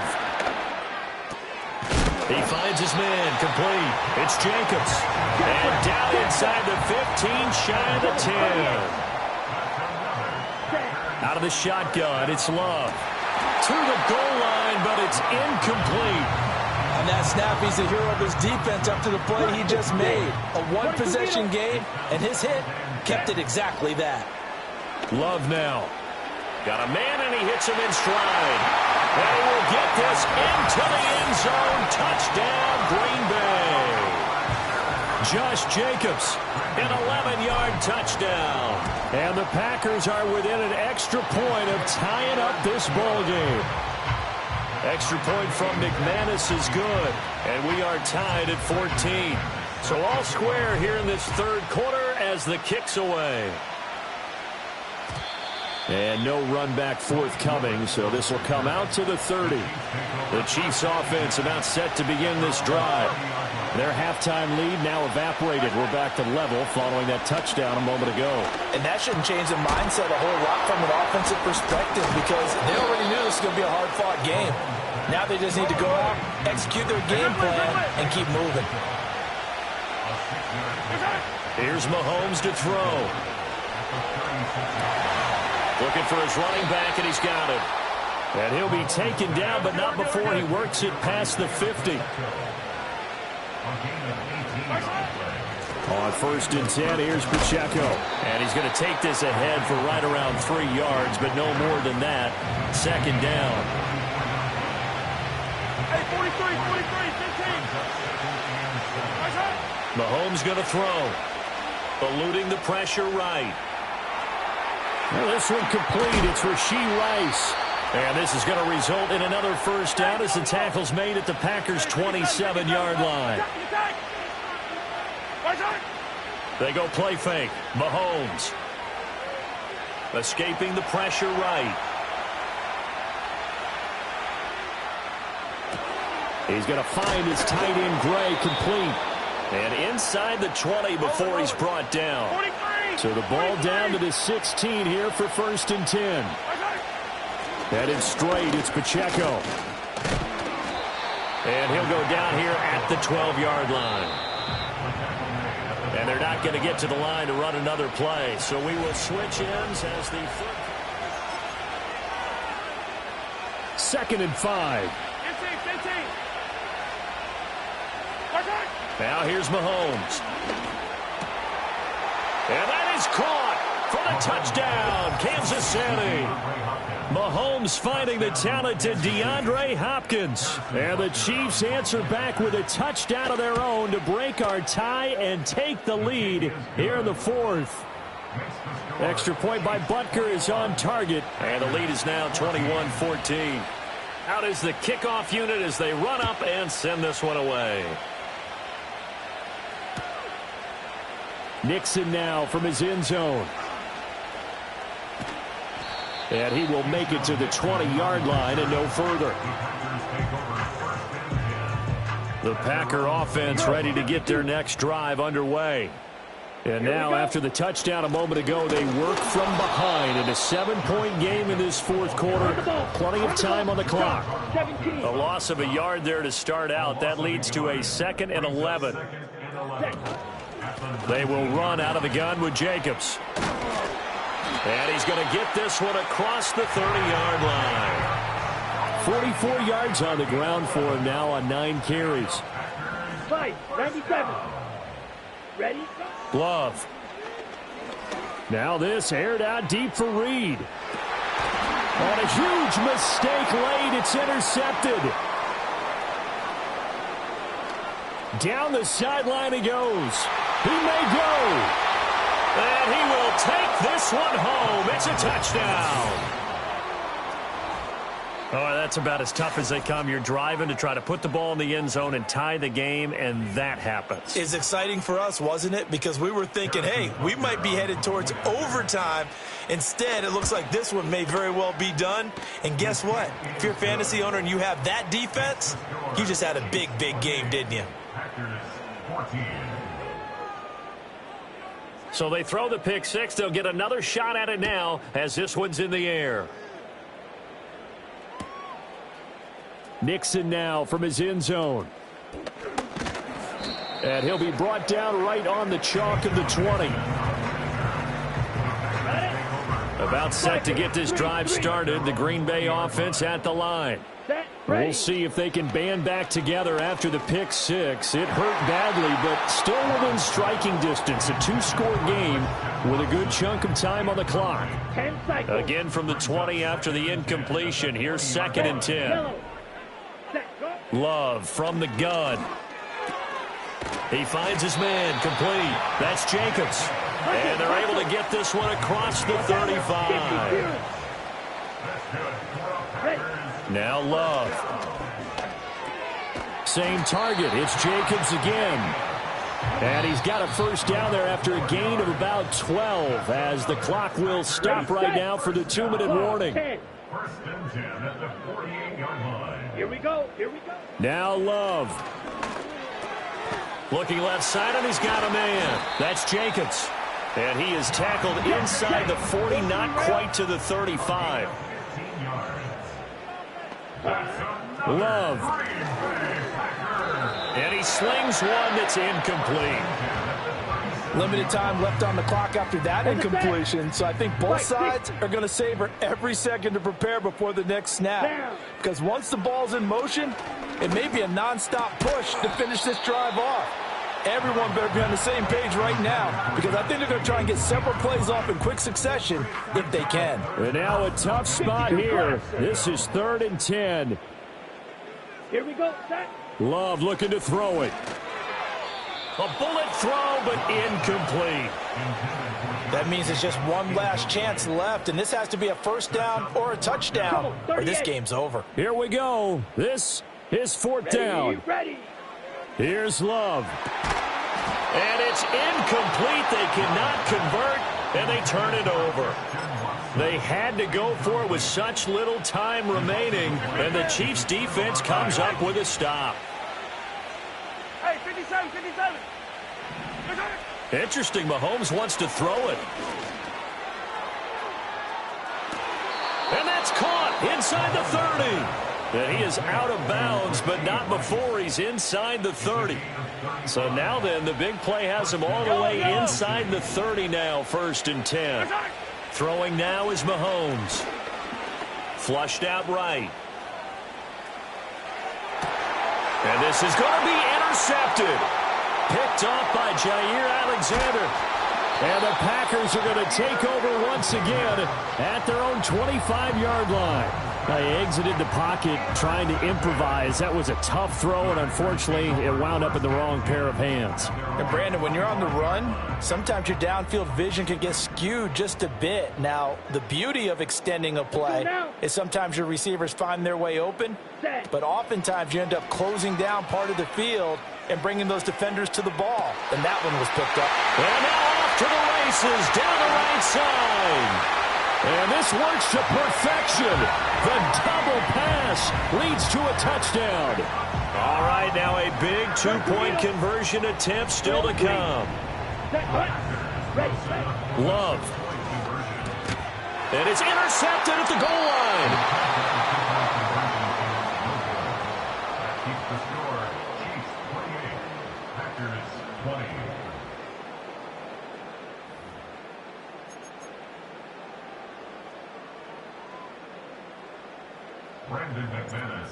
He finds his man, complete. It's Jacobs. And down inside the 15, shy of the 10. Out of the shotgun, it's Love. To the goal line, but it's incomplete. On that snap, he's the hero of his defense up to the play he just made. A one-possession game, and his hit kept it exactly that. Love now. Got a man, and he hits him in stride. And he will get this into the end zone. Touchdown, Green Bay. Josh Jacobs, an 11-yard touchdown. And the Packers are within an extra point of tying up this ball game. Extra point from McManus is good. And we are tied at 14. So all square here in this third quarter as the kick's away. And no run back forthcoming, so this will come out to the 30. The Chiefs offense about set to begin this drive. Their halftime lead now evaporated. We're back to level following that touchdown a moment ago. And that shouldn't change the mindset a whole lot from an offensive perspective because they already knew this was going to be a hard-fought game. Now they just need to go out, execute their game plan, and keep moving. Here's Mahomes to throw. Looking for his running back, and he's got it. And he'll be taken down, but not before he works it past the 50. On 1st and 10, here's Pacheco. And he's going to take this ahead for right around 3 yards, but no more than that. Second down. Hey, 43, 15. Mahomes going to throw. Eluding the pressure right. Well, this one complete. It's Rashee Rice. And this is going to result in another first down as the tackle's made at the Packers' 27-yard line. They go play fake. Mahomes. Escaping the pressure right. He's going to find his tight end, Gray, complete. And inside the 20 before he's brought down. 43. So the ball down to the 16 here for 1st and 10. Headed straight, it's Pacheco. And he'll go down here at the 12-yard line. And they're not going to get to the line to run another play. So we will switch ends as the 2nd and 5. Now here's Mahomes. And that is caught for the touchdown, Kansas City. Mahomes finding the talented DeAndre Hopkins. And the Chiefs answer back with a touchdown of their own to break our tie and take the lead here in the 4th. Extra point by Butker is on target. And the lead is now 21-14. Out is the kickoff unit as they run up and send this one away. Nixon now from his end zone. And he will make it to the 20-yard line and no further. The Packer offense ready to get their next drive underway. And now, after the touchdown a moment ago, they work from behind in a 7-point game in this 4th quarter. Plenty of time on the clock. A loss of a yard there to start out. That leads to a 2nd and 11. They will run out of the gun with Jacobs. And he's going to get this one across the 30-yard line. 44 yards on the ground for him now on 9 carries. 97. Ready? Love. Now this aired out deep for Reed. On a huge mistake late, it's intercepted. Down the sideline he goes. He may go. And he will take this one home. It's a touchdown. Oh, that's about as tough as they come. You're driving to try to put the ball in the end zone and tie the game, and that happens. It's exciting for us, wasn't it? Because we were thinking, hey, we might be headed towards overtime. Instead, it looks like this one may very well be done. And guess what? If you're a fantasy owner and you have that defense, you just had a big, big game, didn't you? So they throw the pick six. They'll get another shot at it now as this one's in the air. Nixon now from his end zone. And he'll be brought down right on the chalk of the 20. About set to get this drive started. The Green Bay offense at the line. We'll see if they can band back together after the pick six. It hurt badly, but still within striking distance. A 2-score game with a good chunk of time on the clock. Again from the 20 after the incompletion. Here's 2nd and 10. Love from the gun. He finds his man complete. That's Jacobs. And they're able to get this one across the 35. Now Love. Same target. It's Jacobs again. And he's got a first down there after a gain of about 12 as the clock will stop right now for the 2-minute warning. First and 10 at the 48-yard line. Here we go. Here we go. Now Love. Looking left side, and he's got a man. That's Jacobs. And he is tackled inside the 40, not quite to the 35. Love. And he slings one that's incomplete. Limited time left on the clock after that incompletion, so I think both sides are going to savor every second to prepare before the next snap. Because once the ball's in motion, it may be a nonstop push to finish this drive off. Everyone better be on the same page right now, because I think they're going to try and get several plays off in quick succession if they can. And now a tough spot here. This is 3rd and 10. Here we go. Set. Love looking to throw it. A bullet throw, but incomplete. That means it's just one last chance left, and this has to be a first down or a touchdown, or this game's over. Here we go. This is 4th down. Ready. Here's Love. And it's incomplete. They cannot convert. and they turn it over. They had to go for it with such little time remaining, and the Chiefs defense comes up with a stop. Hey, 57, 57. Interesting, Mahomes wants to throw it. And that's caught inside the 30. And he is out of bounds, but not before he's inside the 30. So now then, the big play has him all the way inside the 30 now, 1st and 10. Throwing now is Mahomes. Flushed out right. And this is going to be intercepted. Picked off by Jair Alexander. And the Packers are going to take over once again at their own 25-yard line. They exited the pocket trying to improvise. That was a tough throw, and unfortunately, it wound up in the wrong pair of hands. And Brandon, when you're on the run, sometimes your downfield vision can get skewed just a bit. Now, the beauty of extending a play is sometimes your receivers find their way open, but oftentimes you end up closing down part of the field and bringing those defenders to the ball. And that one was picked up. And now off to the races down the right side. And this works to perfection. The double pass leads to a touchdown. All right, now a big two-point conversion attempt still to come. Love. And it's intercepted at the goal line. That keeps the score. Chiefs 28, Packers 20.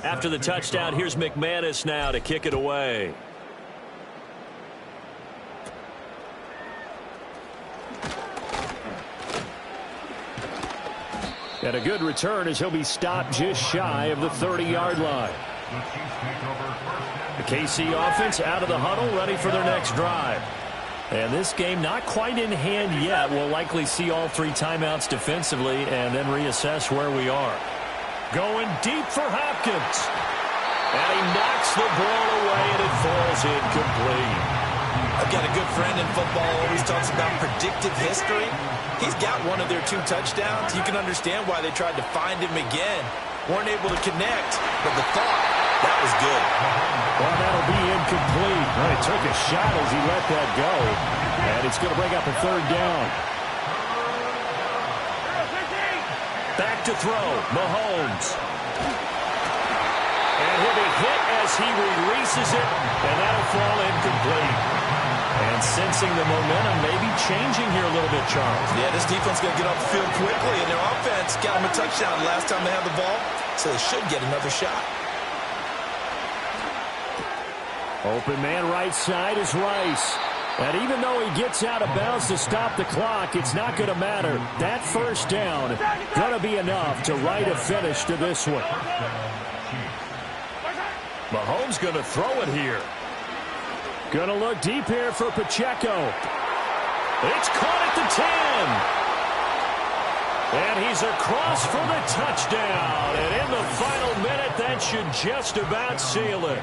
After the touchdown, here's McManus now to kick it away. And a good return as he'll be stopped just shy of the 30-yard line. The KC offense out of the huddle, ready for their next drive. And this game not quite in hand yet. We'll likely see all 3 timeouts defensively and then reassess where we are. Going deep for Hopkins. And he knocks the ball away, and it falls incomplete. I've got a good friend in football, always talks about predictive history. He's got one of their 2 touchdowns. You can understand why they tried to find him again. Weren't able to connect, but the thought, that was good. Well, that'll be incomplete. Well, he took a shot as he let that go. And it's going to bring up a 3rd down. Back to throw, Mahomes. And he'll be hit as he releases it, and that'll fall incomplete. And sensing the momentum may be changing here a little bit, Charles. Yeah, this defense is going to get off the field quickly, and their offense got them a touchdown last time they had the ball, so they should get another shot. Open man right side is Rice. And even though he gets out of bounds to stop the clock, it's not going to matter. That 1st down going to be enough to write a finish to this one. Mahomes going to throw it here. Going to look deep here for Pacheco. It's caught at the 10. And he's across for the touchdown. And in the final minute, that should just about seal it.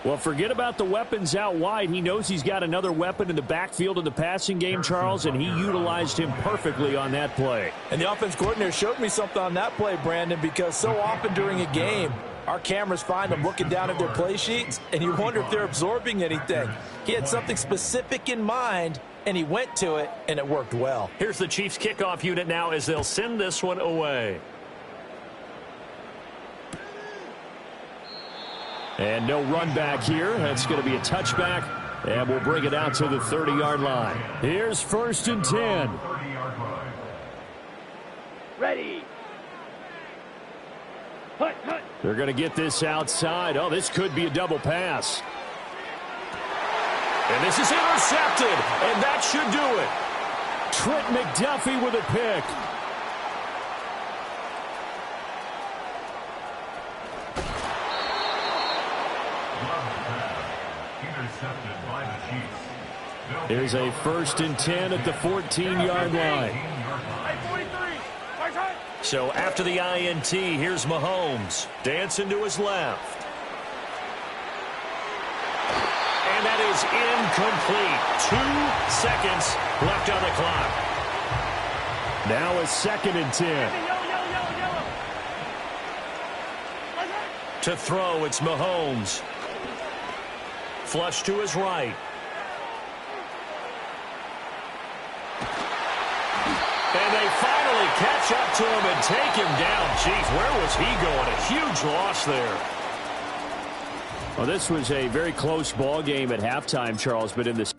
Well, forget about the weapons out wide. He knows he's got another weapon in the backfield in the passing game, Charles, and he utilized him perfectly on that play. And the offense coordinator showed me something on that play, Brandon, because so often during a game, our cameras find them looking down at their play sheets, and you wonder if they're absorbing anything. He had something specific in mind, and he went to it, and it worked well. Here's the Chiefs kickoff unit now as they'll send this one away. And no run back here. That's going to be a touchback. And we'll bring it out to the 30-yard line. Here's 1st and 10. Ready. Hut, hut. They're going to get this outside. Oh, this could be a double pass. And this is intercepted, and that should do it. Trent McDuffie with a pick. Here's a 1st and 10 at the 14-yard line. So after the INT, here's Mahomes dancing to his left. And that that is incomplete. 2 seconds left on the clock. Now a 2nd and 10. To throw, it's Mahomes. Flush to his right. And they finally catch up to him and take him down. Jeez, where was he going? A huge loss there. Well, this was a very close ball game at halftime, Charles, but in this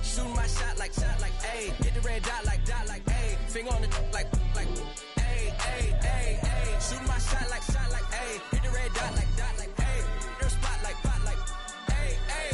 Shooting my shot like, ayy. Hit the red dot like, ayy. Finger on the like, ayy, ayy, ayy, ayy. Shooting my shot like,